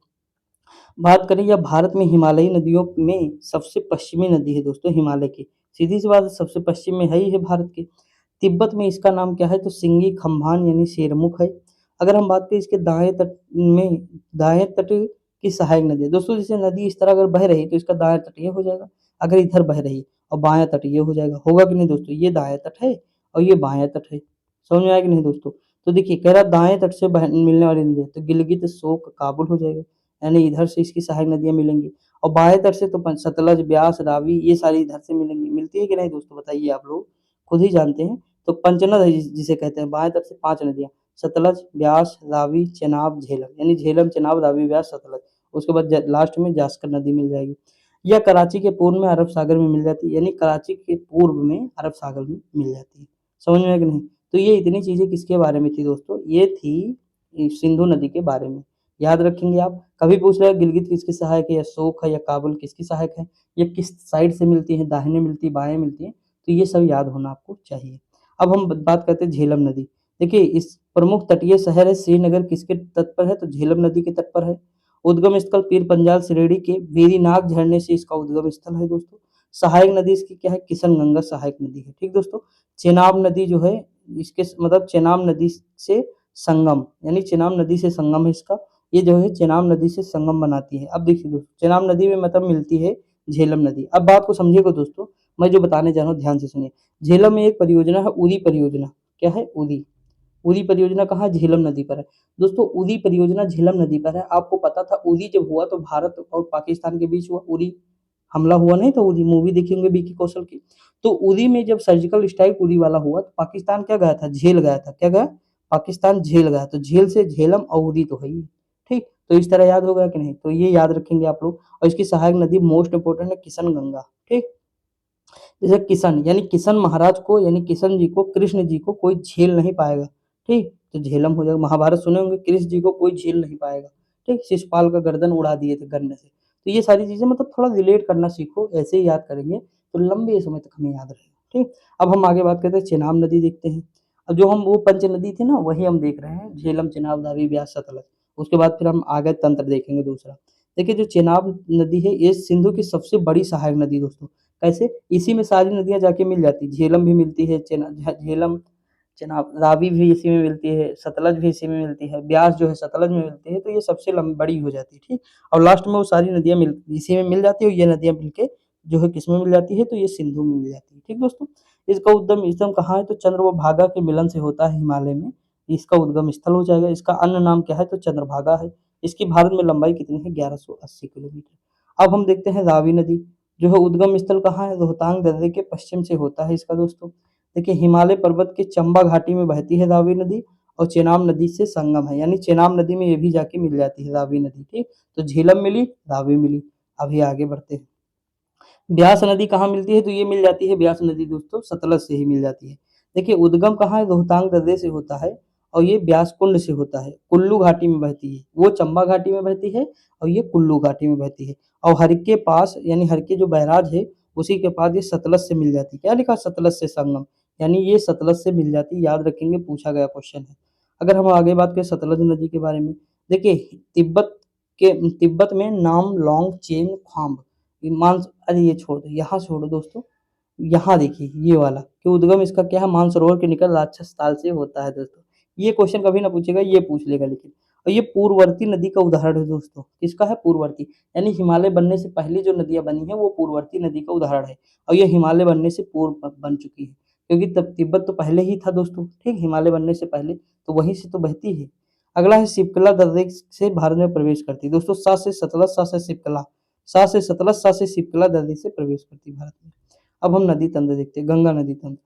बात करें या भारत में हिमालयी नदियों में सबसे पश्चिमी नदी है दोस्तों हिमालय की, सीधी सी बात है, सबसे पश्चिम में है ही है भारत के। तिब्बत में इसका नाम क्या है, तो सिंगी खम्भान यानी शेरमुख है। अगर हम बात करें इसके दाएं तट की सहायक नदी है दोस्तों, जैसे नदी इस तरह अगर बह रही तो इसका दाएं तट ये हो जाएगा, अगर इधर बह रही और बायां तट ये हो जाएगा, होगा कि नहीं दोस्तों, ये दाएं तट है और ये बायां तट है, समझ में आया कि नहीं दोस्तों। तो देखिए कह रहा दाएं तट से मिलने वाली नदी, तो गिलगित, शोक, काबुल हो जाएगा, यानी इधर से इसकी सहायक नदियां मिलेंगी। और बाएं तट से तो सतलज, ब्यास, रावी, ये सारी इधर से मिलेंगी, मिलती है कि नहीं दोस्तों, बताइए आप लोग खुद ही जानते हैं। तो पंचनद है जिसे कहते हैं, बाएं तट से 5 नदियां, सतलज, ब्यास, रावी, चेनाब, झेलम, यानी झेलम, चेनाब, रावी, ब्यास, सतलज। उसके बाद लास्ट में जास्कर नदी मिल जाएगी। यह कराची के पूर्व में अरब सागर में मिल जाती है, यानी कराची के पूर्व में अरब सागर में मिल जाती है, समझ में है कि नहीं। तो ये इतनी चीजें किसके बारे में थी दोस्तों, ये थी सिंधु नदी के बारे में। याद रखेंगे आप, कभी पूछ रहे गिलगित किसकी सहायक है, या शोक है, या काबुल किसकी सहायक है, ये किस साइड से मिलती है, दाहिने मिलती है, बाएं मिलती है, तो ये सब याद होना आपको चाहिए। अब हम बात करते हैं झेलम नदी। देखिए इस प्रमुख तटीय शहर है श्रीनगर, किसके तट पर है, तो झेलम नदी के तट पर है। उद्गम स्थल पीर पंजाल श्रेणी के वेरीनाग झरने से इसका उद्गम स्थल है दोस्तों। सहायक नदी इसकी क्या है, किशन गंगा सहायक नदी है, ठीक दोस्तों। चेनाब नदी जो है, इसके मतलब चेनाब नदी से संगम, यानी चेनाब नदी से संगम है इसका, ये जो है चेनाब नदी से संगम बनाती है। अब देखिए दोस्तों चेनाब नदी में मतलब मिलती है झेलम नदी। अब बात को समझिएगा दोस्तों, मैं जो बताने जा रहा हूँ ध्यान से सुनिए। झेलम में एक परियोजना है, उरी परियोजना, क्या है, उरी। उरी परियोजना कहाँ, झेलम नदी पर है दोस्तों। उरी परियोजना झेलम नदी पर है। आपको पता था उरी जब हुआ तो भारत और पाकिस्तान के बीच हुआ, उरी हमला हुआ नहीं, तो उरी मूवी देखी होंगे विकी कौशल की। तो उरी में जब सर्जिकल स्ट्राइक उरी वाला हुआ तो पाकिस्तान क्या गया था, झेल गया था, क्या गया, पाकिस्तान झेल गया। तो झेल से झेलम और उरी तो है ही, ठीक। तो इस तरह याद होगा कि नहीं, तो ये याद रखेंगे आप लोग। और इसकी सहायक नदी मोस्ट इंपोर्टेंट है किशन गंगा, ठीक। जैसे किशन यानी किशन महाराज को, यानी किशन जी को, कृष्ण जी को कोई झेल नहीं पाएगा, ठीक, तो झेलम हो जाएगा। महाभारत सुने होंगे, कृष्ण जी को कोई झेल नहीं पाएगा, ठीक, शिशुपाल का गर्दन उड़ा दिए थे गन्ने से। तो ये सारी चीजें मतलब थोड़ा रिलेट करना सीखो, ऐसे ही याद करेंगे तो लंबे समय तक हमें याद रहेगा, ठीक। अब हम आगे बात करते हैं, चेनाब नदी देखते हैं। अब जो हम वो पंच नदी थी ना वही हम देख रहे हैं, झेलम, चेनाब, रावी, ब्यास, सतलज। उसके बाद फिर हम आगे तंत्र देखेंगे दूसरा। देखिए जो चेनाब नदी है ये सिंधु की सबसे बड़ी सहायक नदी दोस्तों। कैसे, इसी में सारी नदियां जाके मिल जाती, झेलम भी मिलती है, झेलम, चेनाब, रावी भी इसी में मिलती है, सतलज भी इसी में मिलती है, ब्यास जो है सतलज में मिलती है, तो ये सबसे बड़ी हो जाती है, ठीक। और लास्ट में वो सारी नदियां इसी में मिल जाती है, और ये नदियां मिलके जो है किसमें मिल जाती है, तो ये सिंधु में मिल जाती है, ठीक दोस्तों। इसका उद्गम कहाँ है, तो चंद्र व भागा के मिलन से होता है हिमालय में, इसका उद्गम स्थल हो जाएगा। इसका अन्य नाम क्या है, तो चंद्रभागा है। इसकी भारत में लंबाई कितनी है, 1180 किलोमीटर। अब हम देखते हैं रावी नदी, जो है उद्गम स्थल कहाँ है, रोहतांग दर्रे के पश्चिम से होता है इसका दोस्तों। देखिए हिमालय पर्वत के चंबा घाटी में बहती है रावी नदी और चेनाब नदी से संगम है, यानी चेनाब नदी में ये भी जाके मिल जाती है रावी नदी। ठीक, तो झेलम मिली, रावी मिली। अभी आगे बढ़ते हैं। ब्यास नदी कहाँ मिलती है? तो ये मिल जाती है ब्यास नदी दोस्तों सतलज से ही मिल जाती है। देखिए उद्गम कहाँ है? रोहतांग दर्रे से होता है और ये ब्यास कुंड से होता है। कुल्लू घाटी में बहती है, वो चंबा घाटी में बहती है और ये कुल्लू घाटी में बहती है। और हर के पास यानी हर के जो बैराज है उसी के पास ये सतलज से मिल जाती है। क्या लिखा? सतलज से संगम, यानी ये सतलज से मिल जाती है। याद रखेंगे, पूछा गया क्वेश्चन है। अगर हम आगे बात करें सतलज नदी के बारे में, देखिए तिब्बत में नाम लोंग चेन खाम्ब अरे ये छोड़ दो, यहाँ छोड़ो दोस्तों। यहाँ देखिए ये वाला कि उद्गम इसका क्या है? मानसरोवर के निकट राक्षस ताल से होता है दोस्तों। ये क्वेश्चन कभी ना पूछेगा, ये पूछ लेगा लेकिन। और ये पूर्ववर्ती नदी का उदाहरण है दोस्तों। किसका है? पूर्ववर्ती, यानी हिमालय बनने से पहले जो नदियां बनी है वो पूर्ववर्ती नदी का उदाहरण है। और ये हिमालय बनने से पूर्व बन चुकी है, क्योंकि तब तिब्बत तो पहले ही था दोस्तों। ठीक, हिमालय बनने से पहले तो वहीं से तो बहती है। अगला है शिपकला दर्रे से भारत में प्रवेश करती है दोस्तों। सा से सतलज, सा से शिपकला, सा से सतलज, सा से शिपकला नदी से प्रवेश करती है भारत में। अब हम नदी तंत्र देखते हैं, गंगा नदी तंत्र।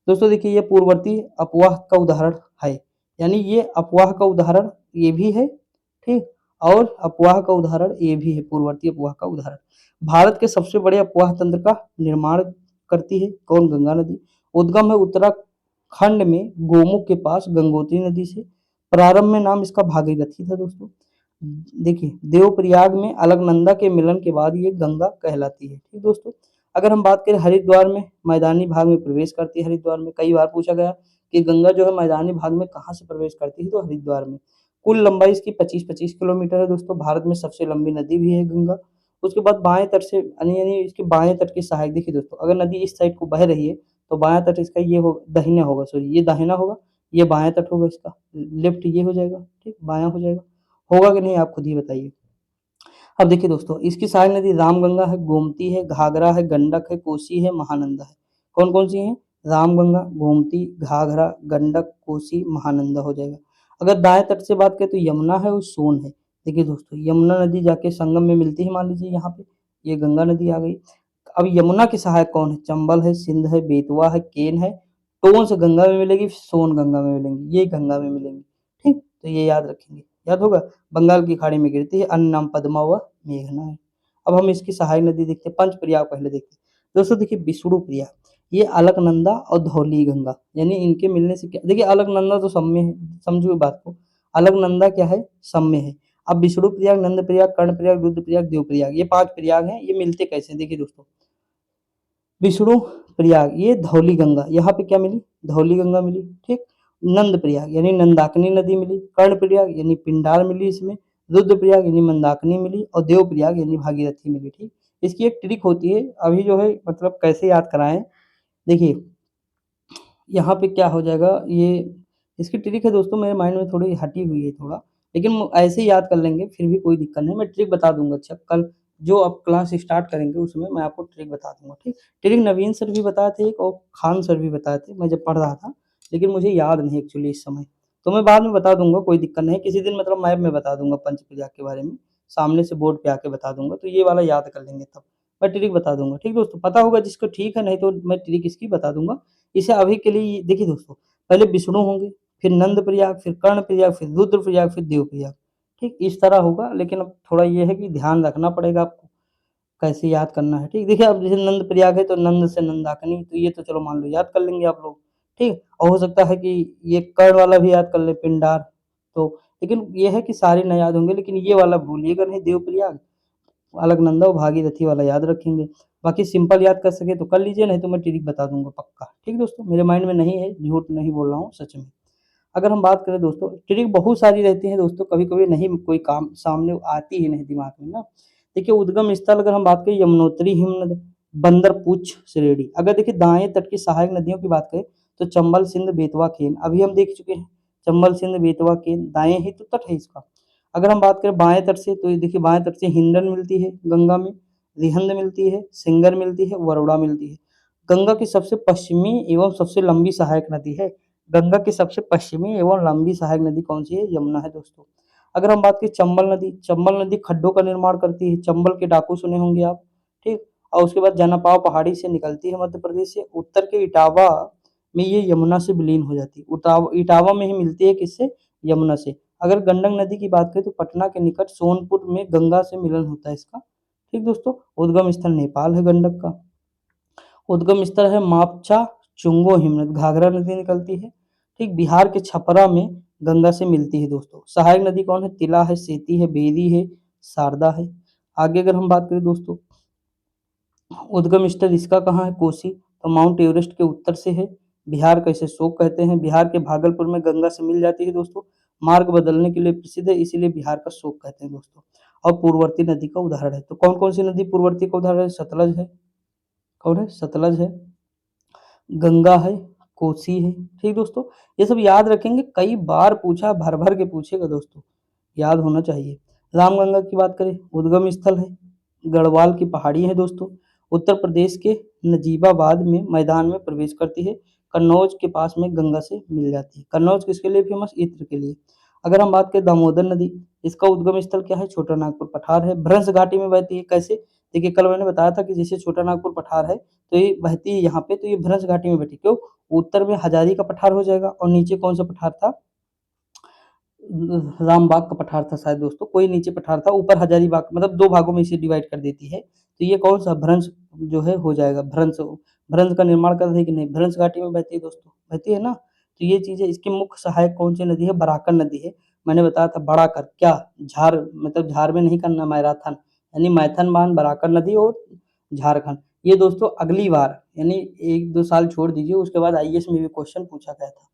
दोस्तों देखिए ये पूर्ववर्ती अपवाह का उदाहरण है, यानी ये अपवाह का उदाहरण ये भी है। ठीक, और अपवाह का उदाहरण ये भी है, पूर्ववर्ती अपवाह का उदाहरण। भारत के सबसे बड़े अपवाह तंत्र का निर्माण करती है कौन? गंगा नदी। उद्गम है उत्तराखंड में गोमुख के पास गंगोत्री नदी से। प्रारंभ में नाम इसका भागीरथी था दोस्तों। देखिए देवप्रयाग में अलकनंदा के मिलन के बाद ये गंगा कहलाती है। ठीक दोस्तों, अगर हम बात करें हरिद्वार में मैदानी भाग में प्रवेश करती है। हरिद्वार में कई बार पूछा गया कि गंगा जो है मैदानी भाग में कहाँ से प्रवेश करती है? तो हरिद्वार में। कुल लंबाई इसकी 25-25 किलोमीटर है दोस्तों। भारत में सबसे लंबी नदी भी है गंगा। उसके बाद बाएं तट से यानी इसके बाएं तट के सहायक, देखिए दोस्तों अगर नदी इस साइड को बह रही है तो बायां तट इसका ये हो दाहिना होगा, सॉरी ये दाहिना होगा, ये बायां तट होगा इसका, लेफ्ट ये हो जाएगा। ठीक, बायां हो जाएगा। होगा कि नहीं आप खुद ही बताइए। अब देखिए दोस्तों इसकी सहायक नदी रामगंगा है, गोमती है, घाघरा है, गंडक है, कोसी है, महानंदा है। कौन कौन सी हैं? रामगंगा, गोमती, घाघरा, गंडक, कोसी, महानंदा हो जाएगा। अगर दाएं तट से बात करें तो यमुना है और सोन है। देखिए दोस्तों यमुना नदी जाके संगम में मिलती है, मान लीजिए यहाँ पे ये गंगा नदी आ गई। अब यमुना के सहायक कौन है? चंबल है, सिंध है, बेतवा है, केन है। टोंस गंगा में मिलेगी, सोन गंगा में मिलेंगी, ये गंगा में मिलेंगी। ठीक, तो ये याद रखेंगे, याद होगा। बंगाल की खाड़ी में गिरती है, अन्य नाम पद्मा व मेघना है। अब हम इसकी सहायक नदी देखते हैं, पंच प्रयाग पहले देखते हैं। दोस्तों देखिए विष्णु प्रयाग, ये अलकनंदा और धौली गंगा, यानी इनके मिलने से क्या, देखिए अलकनंदा तो सब में है, समझो बात को। अलकनंदा क्या है? सब में है। अब विष्णु प्रयाग, नंद प्रयाग, कर्ण प्रयाग, रुद्र प्रयाग, देव प्रयाग, ये 5 प्रयाग हैं। ये मिलते कैसे? देखिए दोस्तों विष्णु प्रयाग ये धौली गंगा, यहाँ पे क्या मिली? धौली गंगा मिली। ठीक, नंद प्रयाग यानी नंदाकिनी नदी मिली। कर्ण प्रयाग यानी पिंडार मिली इसमें। रुद्र प्रयाग यानी मंदाकिनी मिली और देव प्रयाग यानी भागीरथी मिली। ठीक, इसकी एक ट्रिक होती है, अभी जो है मतलब कैसे याद कराएं। देखिए यहाँ पे क्या हो जाएगा, ये इसकी ट्रिक है दोस्तों, मेरे माइंड में थोड़ी हटी हुई है थोड़ा, लेकिन ऐसे ही याद कर लेंगे, फिर भी कोई दिक्कत नहीं। मैं ट्रिक बता दूंगा, अच्छा कल जो आप क्लास स्टार्ट करेंगे उसमें मैं आपको ट्रिक बता दूंगा। ठीक, ट्रिक नवीन सर भी बताए थे एक और खान सर भी बताए थे, मैं जब पढ़ रहा था, लेकिन मुझे याद नहीं एक्चुअली इस समय, तो मैं बाद में बता दूंगा, कोई दिक्कत नहीं। किसी दिन मतलब मैप में बता दूंगा पंच प्रयाग के बारे में, सामने से बोर्ड पे आके बता दूंगा, तो ये वाला याद कर लेंगे तब मैं ट्रिक बता दूंगा। ठीक दोस्तों, पता होगा जिसको ठीक है, नहीं तो मैं ट्रिक इसकी बता दूंगा। इसे अभी के लिए देखिए दोस्तों, पहले विष्णु होंगे, फिर नंद प्रयाग, फिर कर्ण प्रयाग, फिर रुद्र प्रयाग, फिर देव प्रयाग। ठीक, इस तरह होगा, लेकिन अब थोड़ा ये है कि ध्यान रखना पड़ेगा आपको कैसे याद करना है। ठीक, देखिए अब जैसे नंद प्रयाग है तो नंद से नंदाकिनी, तो ये तो चलो मान लो याद कर लेंगे आप लोग। ठीक, और हो सकता है कि ये कर्ण वाला भी याद कर ले, पिंडार, तो लेकिन ये है कि सारे न याद होंगे, लेकिन ये वाला भूलिएगा नहीं, देव प्रयाग, अलकनंदा और भागीरथी वाला याद रखेंगे। बाकी सिंपल याद कर सके तो कर लीजिए, नहीं तो मैं ट्रिक बता दूंगा पक्का। ठीक दोस्तों, मेरे माइंड में नहीं है, झूठ नहीं बोल रहा हूँ, सच में। अगर हम बात करें दोस्तों, ट्रिक बहुत सारी रहती है दोस्तों, कभी कभी नहीं कोई काम सामने आती ही नहीं दिमाग में ना। देखिए उद्गम स्थल अगर हम बात करें, यमुनोत्री हिमनद, बंदरपुछ श्रेणी। अगर देखिए दाएं तट की सहायक नदियों की बात करें तो चंबल, सिंध, बेतवा, केन, अभी हम देख चुके हैं। चंबल, सिंध, बेतवा, केन, दाएं ही तो तट है इसका। अगर हम बात करें बाएं तट से, तो ये देखिए बाएं तट से हिंडन मिलती है गंगा में, रिहंद मिलती है, सिंगर मिलती है, वरोड़ा मिलती है। गंगा की सबसे पश्चिमी एवं सबसे लंबी सहायक नदी है। गंगा की सबसे पश्चिमी एवं लंबी सहायक नदी कौन सी है? यमुना है दोस्तों। अगर हम बात करें चंबल नदी, चंबल नदी खड्डों का निर्माण करती है। चंबल के डाकू सुने होंगे आप। ठीक, और उसके बाद जनापाव पहाड़ी से निकलती है मध्य प्रदेश से। उत्तर के इटावा में ये यमुना से विलीन हो जाती है। इटावा में ही मिलती है किससे? यमुना से। अगर गंडक नदी की बात करें तो पटना के निकट सोनपुर में गंगा से मिलन होता है इसका। ठीक दोस्तों, उद्गम स्थल नेपाल है गंडक का। उद्गम स्थल है मापचा चुंगो हिमनद, घाघरा नदी निकलती है। ठीक, बिहार के छपरा में गंगा से मिलती है दोस्तों। सहायक नदी कौन है? तिला है, सेती है, बेरी है, शारदा है। आगे अगर हम बात करें दोस्तों, उद्गम स्थल इसका कहाँ है? कोसी। तो माउंट एवरेस्ट के उत्तर से है। बिहार का इसे शोक कहते हैं। बिहार के भागलपुर में गंगा से मिल जाती है दोस्तों। मार्ग बदलने के लिए प्रसिद्ध है, इसीलिए बिहार का शोक कहते हैं दोस्तों। और पूर्ववर्ती नदी का उदाहरण है। तो कौन कौन सी नदी पूर्ववर्ती का उदाहरण है? सतलज है। कौन है? सतलज है, गंगा है, कोसी है। ठीक दोस्तों, ये सब याद रखेंगे, कई बार पूछा, भर भर के पूछेगा दोस्तों, याद होना चाहिए। रामगंगा की बात करें, उद्गम स्थल है, गढ़वाल की पहाड़ी है दोस्तों। उत्तर प्रदेश के नजीबाबाद में मैदान में प्रवेश करती है। कन्नौज के पास में गंगा से मिल जाती है। कन्नौज किसके लिए फेमस? इत्र के लिए। अगर हम बात करें दामोदर नदी, इसका उद्गम स्थल क्या है? छोटा नागपुर पठार है। भ्रंश घाटी में बहती है। कैसे? देखिए, कल मैंने बताया था कि जैसे छोटा नागपुर पठार है तो ये बहती है यहाँ पे, तो ये भ्रंश घाटी में बहती है। क्यों? उत्तर में हजारी का पठार हो जाएगा और नीचे कौन सा पठार था? रामबाग का पठार था शायद दोस्तों, कोई नीचे पठार था, ऊपर हजारीबाग, मतलब दो भागों में इसे डिवाइड कर देती है। तो ये कौन सा भ्रंश जो है हो जाएगा? भ्रंश, भ्रंश का निर्माण कर रही कि नहीं? भ्रंश घाटी में बहती है दोस्तों, बहती है ना। तो ये चीज है। इसकी मुख्य सहायक कौन सी नदी है? बराकर नदी है। मैंने बताया था बड़ा कर क्या, झार मतलब झार में नहीं करना, मैराथन, यानी मैथन बांध, बराकर नदी और झारखंड। ये दोस्तों अगली बार, यानी 1-2 साल छोड़ दीजिए, उसके बाद आईएएस में भी क्वेश्चन पूछा गया था।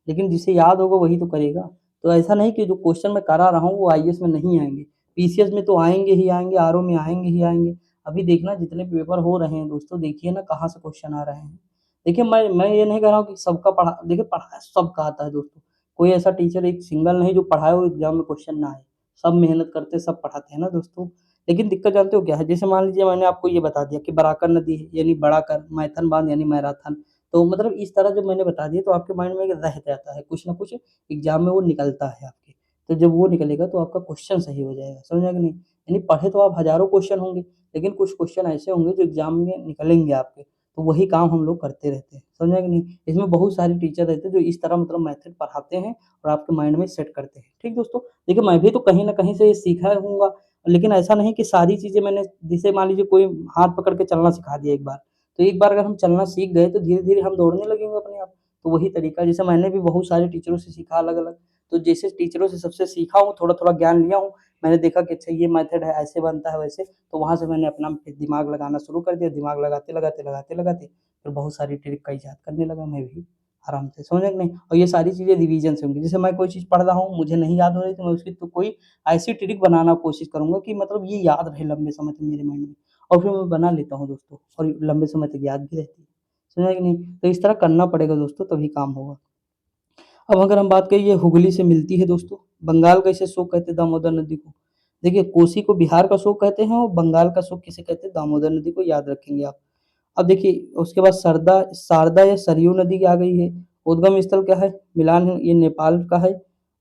लेकिन जिसे याद होगा वही तो करेगा। तो ऐसा नहीं कि जो क्वेश्चन मैं करा रहा हूँ वो आईएएस में नहीं आएंगे, पीसीएस में तो आएंगे ही आएंगे, आरओ में आएंगे ही आएंगे। अभी देखना जितने पेपर हो रहे हैं दोस्तों, देखिए ना कहाँ से क्वेश्चन आ रहे हैं। देखिए, मैं ये नहीं कह रहा हूँ कि सबका पढ़ा, देखिए पढ़ा सबका आता है दोस्तों। कोई ऐसा टीचर एक सिंगल नहीं जो पढ़ाए और एग्जाम में क्वेश्चन ना आए। सब मेहनत करते, सब पढ़ाते हैं ना दोस्तों। लेकिन दिक्कत जानते हो क्या है? जैसे मान लीजिए मैंने आपको ये बता दिया कि बराकर नदी है यानी बड़ा कर, मैथन बांध यानी मैराथन। तो मतलब इस तरह जब मैंने बता दिया तो आपके माइंड में रह जाता है, कुछ ना कुछ एग्जाम में वो निकलता है आपके। तो जब वो निकलेगा तो आपका क्वेश्चन सही हो जाएगा, समझा कि नहीं? यानी पढ़े तो आप हजारों क्वेश्चन होंगे, लेकिन कुछ क्वेश्चन ऐसे होंगे जो एग्जाम में निकलेंगे आपके। तो वही काम हम लोग करते रहते हैं, समझा कि नहीं? इसमें बहुत सारे टीचर रहते हैं जो इस तरह मतलब मेथड पढ़ाते हैं और आपके माइंड में सेट करते हैं। ठीक दोस्तों, देखिए मैं भी तो कहीं ना कहीं से ये सीखा हूँगा, लेकिन ऐसा नहीं कि सारी चीजें मैंने, जैसे मान लीजिए कोई हाथ पकड़ के चलना सिखा दिया एक बार, तो एक बार अगर हम चलना सीख गए तो धीरे-धीरे हम दौड़ने लगेंगे अपने आप। तो वही तरीका, जैसे मैंने भी बहुत सारे टीचरों से सीखा अलग-अलग, तो जैसे टीचरों से सबसे सीखा हूँ, थोड़ा-थोड़ा ज्ञान लिया हूँ, मैंने देखा कि अच्छा ये मेथड है, ऐसे बनता है वैसे, तो वहाँ से मैंने अपना फिर दिमाग लगाना शुरू कर दिया, दिमाग लगाते-लगाते फिर बहुत सारी ट्रिक का इजाद करने लगा मैं भी आराम से, समझे कि नहीं? और ये सारी चीज़ें रिवीजन से होंगी। जैसे मैं कोई चीज़ पढ़ रहा हूँ, मुझे नहीं याद हो रही तो मैं उसकी तो कोई ऐसी ट्रिक बनाना कोशिश करूँगा कि मतलब ये याद रहे लंबे समय तक मेरे माइंड में। और फिर मैं बना लेता हूँ दोस्तों, और लंबे समय तक याद भी रहती है। समझा कि नहीं? तो इस तरह करना पड़ेगा दोस्तों, तभी काम होगा। अब अगर हम बात करें, ये हुगली से मिलती है दोस्तों। बंगाल का इसे शोक कहते हैं, दामोदर नदी को। देखिए, कोसी को बिहार का शोक कहते हैं और बंगाल का शोक किसे कहते हैं? दामोदर नदी को, याद रखेंगे आप। अब देखिए उसके बाद सरदा शारदा या सरयू नदी आ गई है। उद्गम स्थल क्या है? मिलान है, ये नेपाल का है।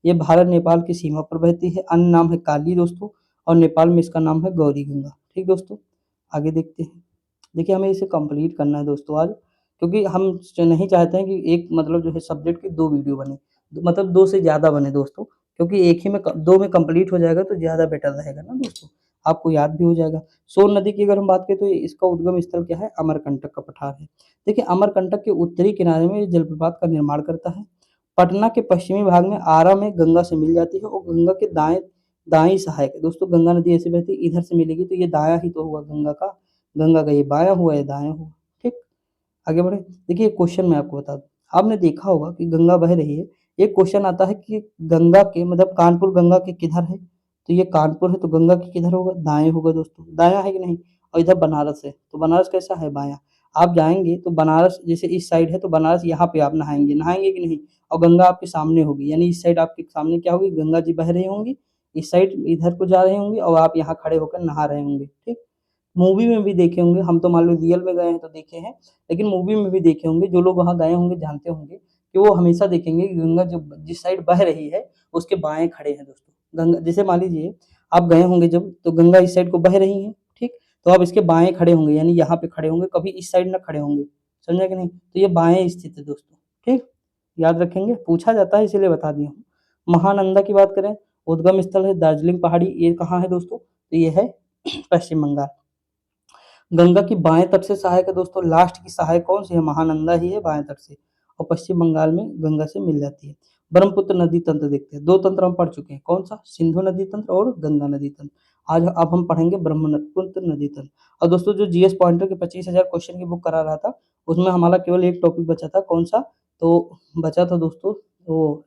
ये भारत नेपाल की सीमा पर बहती है। अन्य नाम है काली दोस्तों, और नेपाल में इसका नाम है गौरी गंगा। ठीक दोस्तों, आगे देखते हैं। देखिए, हमें इसे कंप्लीट करना है दोस्तों आज, क्योंकि हम नहीं चाहते हैं कि एक मतलब जो है सब्जेक्ट की 2 वीडियो बने, मतलब 2 से ज़्यादा बने दोस्तों, क्योंकि एक ही में 2 में कंप्लीट हो जाएगा तो ज़्यादा बेटर रहेगा ना दोस्तों, आपको याद भी हो जाएगा। सोन नदी की अगर हम बात करें तो इसका उद्गम स्थल क्या है? अमरकंटक का पठार है। देखिए, अमरकंटक के उत्तरी किनारे में ये जलप्रपात का निर्माण करता है। पटना के पश्चिमी भाग में आरा में गंगा से मिल जाती है और गंगा के दाएँ दाईं सहायक है दोस्तों। गंगा नदी ऐसे बहती है, इधर से मिलेगी तो ये दायाँ ही तो हुआ गंगा का, गंगा का ये बायाँ हुआ, ये दायाँ हुआ। ठीक, आगे बढ़े। देखिए, क्वेश्चन मैं आपको बता दूँ, आपने देखा होगा कि गंगा बह रही है, एक क्वेश्चन आता है कि गंगा के मतलब कानपुर गंगा के किधर है? तो ये कानपुर है तो गंगा के किधर होगा? दाएँ होगा दोस्तों, दायाँ है कि नहीं? और इधर बनारस है, तो बनारस कैसा है? बायाँ। आप जाएँगे तो बनारस जैसे इस साइड है तो बनारस यहाँ पे आप नहाएँगे, नहाएँगे कि नहीं? और गंगा आपके सामने होगी, यानी इस साइड आपके सामने क्या होगी? गंगा जी बह रही होंगी, इस साइड इधर को जा रही होंगी और आप यहाँ खड़े होकर नहा रहे होंगे, ठीक? मूवी में भी देखे होंगे, हम तो मान लो रियल में गए हैं तो देखे हैं, लेकिन मूवी में भी देखे होंगे, जो लोग वहाँ गए होंगे जानते होंगे कि वो हमेशा देखेंगे कि गंगा जो जिस साइड बह रही है, उसके बाएँ खड़े हैं दोस्तों। गंगा जैसे मान लीजिए आप गए होंगे जब, तो गंगा इस साइड को बह रही है, ठीक? तो आप इसके बाएँ खड़े होंगे, यानी यहाँ पे खड़े होंगे, कभी इस साइड ना खड़े होंगे, समझा कि नहीं? तो ये बाएँ स्थित है दोस्तों, ठीक? याद रखेंगे, पूछा जाता है इसीलिए बता दिया हूँ। महानंदा की बात करें, उद्गम स्थल है दार्जिलिंग पहाड़ी, ये कहाँ है दोस्तों? तो ये है पश्चिम बंगाल। गंगा की बाएं तट से सहायक है दोस्तों, लास्ट की सहायक कौन सी है? महानंदा ही है बाएं तट से, और पश्चिम बंगाल में गंगा से मिल जाती है। ब्रह्मपुत्र नदी तंत्र देखते हैं, दो तंत्र हम पढ़ चुके हैं, कौन सा? सिंधु नदी तंत्र और गंगा नदी तंत्र। आज अब हम पढ़ेंगे ब्रह्मपुत्र नदी तंत्र। और दोस्तों जो जीएस पॉइंटर के 25,000 क्वेश्चन की बुक करा रहा था, उसमें हमारा केवल एक टॉपिक बचा था, कौन सा? तो बचा था दोस्तों वो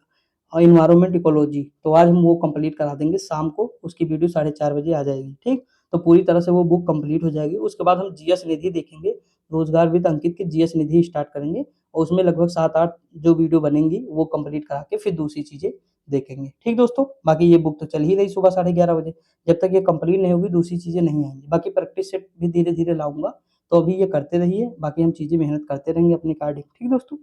इन्वायरमेंट इकोलॉजी, तो आज हम वो कंप्लीट करा देंगे शाम को, उसकी वीडियो 4:30 बजे आ जाएगी, ठीक? तो पूरी तरह से वो बुक कंप्लीट हो जाएगी। उसके बाद हम जीएस निधि देखेंगे, रोजगार विद अंकित की जीएस निधि स्टार्ट करेंगे, और उसमें लगभग 7-8 जो वीडियो बनेंगी वो कंप्लीट करा के फिर दूसरी चीजें देखेंगे, ठीक दोस्तों? बाकी ये बुक तो चल ही रही सुबह 11:30 बजे, जब तक ये कंप्लीट नहीं होगी दूसरी चीजें नहीं आएंगी। बाकी प्रैक्टिस सेट भी धीरे धीरे लाऊंगा, तो अभी ये करते रहिए, बाकी हम चीजें मेहनत करते रहेंगे अपनी अकॉर्डिंग, ठीक दोस्तों?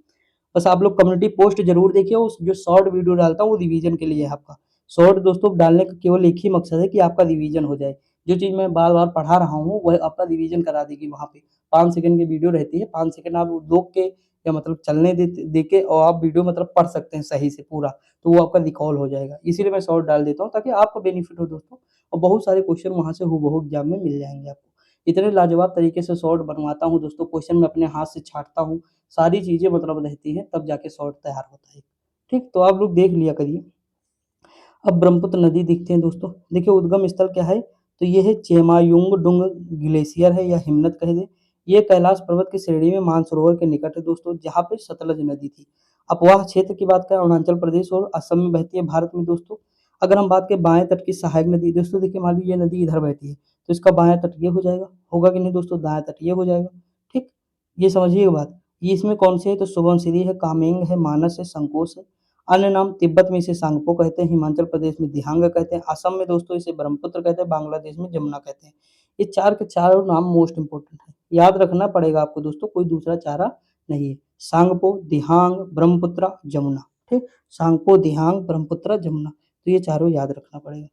बस आप लोग कम्युनिटी पोस्ट जरूर देखिए, उस जो शॉर्ट वीडियो डालता हूँ वो रिवीजन के लिए है आपका। शॉर्ट दोस्तों डालने का केवल एक ही मकसद है कि आपका रिवीजन हो जाए। जो चीज़ मैं बार-बार पढ़ा रहा हूँ वह आपका रिवीजन करा देगी वहाँ पे। 5 सेकंड की वीडियो रहती है, 5 सेकंड आप रोक के या मतलब चलने देके और आप वीडियो मतलब पढ़ सकते हैं सही से पूरा, तो वो आपका रिकॉल हो जाएगा। इसीलिए मैं शॉर्ट डाल देता हूँ ताकि आपको बेनिफिट हो दोस्तों, और बहुत सारे क्वेश्चन वहाँ से हूबहू एग्जाम में मिल जाएँगे आपको। इतने लाजवाब तरीके से शॉर्ट बनवाता हूँ दोस्तों, क्वेश्चन मैं अपने हाथ से छाँटता हूँ, सारी चीज़ें मतलब रहती हैं, तब जाके शॉर्ट तैयार होता है। ठीक? तो आप लोग देख लिया करिए। अब ब्रह्मपुत्र नदी दिखते हैं दोस्तों। देखिए उद्गम स्थल क्या है? तो ये है चेमायुंगडुंग ग्लेशियर है या हिमनद कह दें। ये कैलाश पर्वत की श्रेणी में मानसरोवर के निकट है दोस्तों, जहाँ पे सतलज नदी थी। अपवाह क्षेत्र की बात करें, अरुणाचल प्रदेश और असम में बहती है भारत में दोस्तों। अगर हम बात करें बाएं तट की सहायक नदी, दोस्तों देखिए मान लीजिए ये नदी इधर बहती है, तो इसका बायां तट ये हो जाएगा, होगा कि नहीं दोस्तों? दायां तट ये हो जाएगा, ठीक? ये समझिएगा बात। ये इसमें कौन से है? तो सुबनसिरी है, कामेंग है, मानस है, संकोश है। अन्य नाम तिब्बत में इसे सांगपो कहते हैं, हिमाचल प्रदेश में दिहांग कहते हैं, असम में दोस्तों इसे ब्रह्मपुत्र कहते हैं, बांग्लादेश में जमुना कहते हैं। ये 4 के चारों नाम मोस्ट इंपोर्टेंट है, याद रखना पड़ेगा आपको दोस्तों, कोई दूसरा चारा नहीं है। सांगपो, दिहांग, ब्रह्मपुत्र, जमुना, ठीक? सांगपो, दिहांग, ब्रह्मपुत्र, जमुना, तो ये चारों याद रखना पड़ेगा।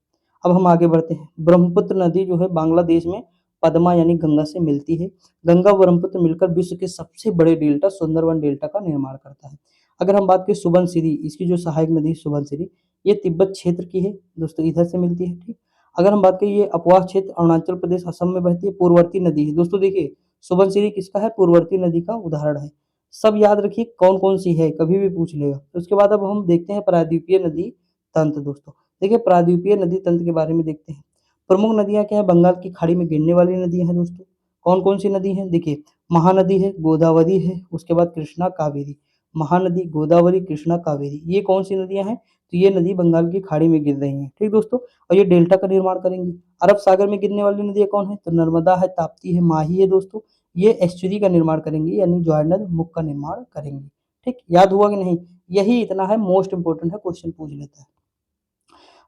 अब हम आगे बढ़ते हैं। ब्रह्मपुत्र नदी जो है बांग्लादेश में पद्मा यानी गंगा से मिलती है। गंगा व ब्रह्मपुत्र मिलकर विश्व के सबसे बड़े डेल्टा सुंदरवन डेल्टा का निर्माण करता है। अगर हम बात करें सुबनसिरी, इसकी जो सहायक नदी है सुबनसिरी, ये तिब्बत क्षेत्र की है दोस्तों, इधर से मिलती है, ठीक? अगर हम बात करें ये अपवाह क्षेत्र अरुणाचल प्रदेश असम में बहती है, पूर्ववर्ती नदी है दोस्तों। देखिए सुबनसिरी किसका है? पूर्ववर्ती नदी का उदाहरण है। सब याद रखिए कौन कौन सी है, कभी भी पूछ लेगा। तो उसके बाद अब हम देखते हैं प्रायद्वीपीय नदी तंत्र दोस्तों। देखिए प्रायद्वीपीय नदी तंत्र के बारे में देखते हैं। प्रमुख नदियां क्या है? बंगाल की खाड़ी में गिरने वाली नदियां हैं दोस्तों। कौन कौन सी नदी है? देखिए महानदी है, गोदावरी है, उसके बाद कृष्णा, कावेरी। महानदी, गोदावरी, कृष्णा, कावेरी, ये कौन सी नदियां हैं? तो ये नदी बंगाल की खाड़ी में गिर रही हैं, ठीक दोस्तों? और ये डेल्टा का निर्माण करेंगी। अरब सागर में गिरने वाली नदियां कौन है? तो नर्मदा है, ताप्ती है, माही है दोस्तों। ये एस्चुरी का निर्माण करेंगी, यानी ज्वारनद मुख का निर्माण करेंगी, ठीक? याद हुआ कि नहीं? यही इतना है, मोस्ट इंपोर्टेंट है, क्वेश्चन पूछ लेता है।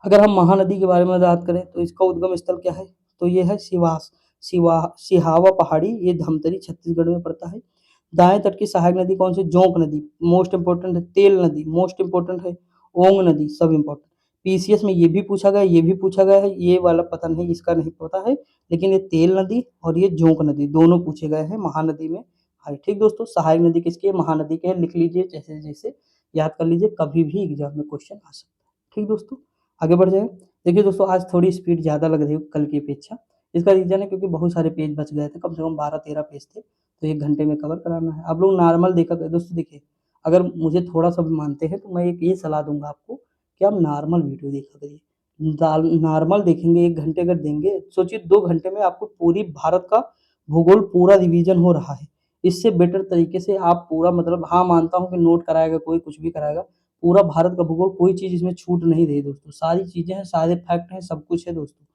अगर हम महानदी के बारे में बात करें तो इसका उद्गम स्थल क्या है? तो ये है सिहावा पहाड़ी, ये धमतरी छत्तीसगढ़ में पड़ता है। दाएं तट की सहायक नदी कौन सी? जोंक नदी, मोस्ट इंपोर्टेंट है। तेल नदी, मोस्ट इंपोर्टेंट है। ओंग नदी, सब इंपोर्टेंट। पीसीएस में ये भी पूछा गया, ये भी पूछा गया है, ये वाला पता नहीं, इसका नहीं पता है, लेकिन ये तेल नदी और ये जोंक नदी दोनों पूछे गए हैं महानदी में। हाँ ठीक दोस्तों, सहायक नदी किसकी है? महानदी के है, लिख लीजिए जैसे जैसे, याद कर लीजिए, कभी भी एग्जाम में क्वेश्चन आ सकता है, ठीक दोस्तों? आगे बढ़ जाए। देखिए दोस्तों आज थोड़ी स्पीड ज़्यादा लग रही है कल की अपेक्षा। इसका रीज़न है क्योंकि बहुत सारे पेज बच गए थे, कम से कम 12-13 पेज थे, तो 1 घंटे में कवर कराना है। आप लोग नॉर्मल देखा करें दोस्तों। देखिए अगर मुझे थोड़ा-सा भी मानते हैं तो मैं एक ये सलाह दूँगा आपको कि आप नॉर्मल वीडियो देखा करिए। नॉर्मल देखेंगे 1 घंटे अगर देंगे, सोचिए 2 घंटे में आपको पूरी भारत का भूगोल पूरा रिवीजन हो रहा है। इससे बेटर तरीके से आप पूरा मतलब, हाँ मानता हूँ कि नोट कराएगा कोई, कुछ भी कराएगा, पूरा भारत का भूगोल, कोई चीज़ इसमें छूट नहीं रही दोस्तों, सारी चीज़ें हैं, सारे फैक्ट हैं, सब कुछ है दोस्तों।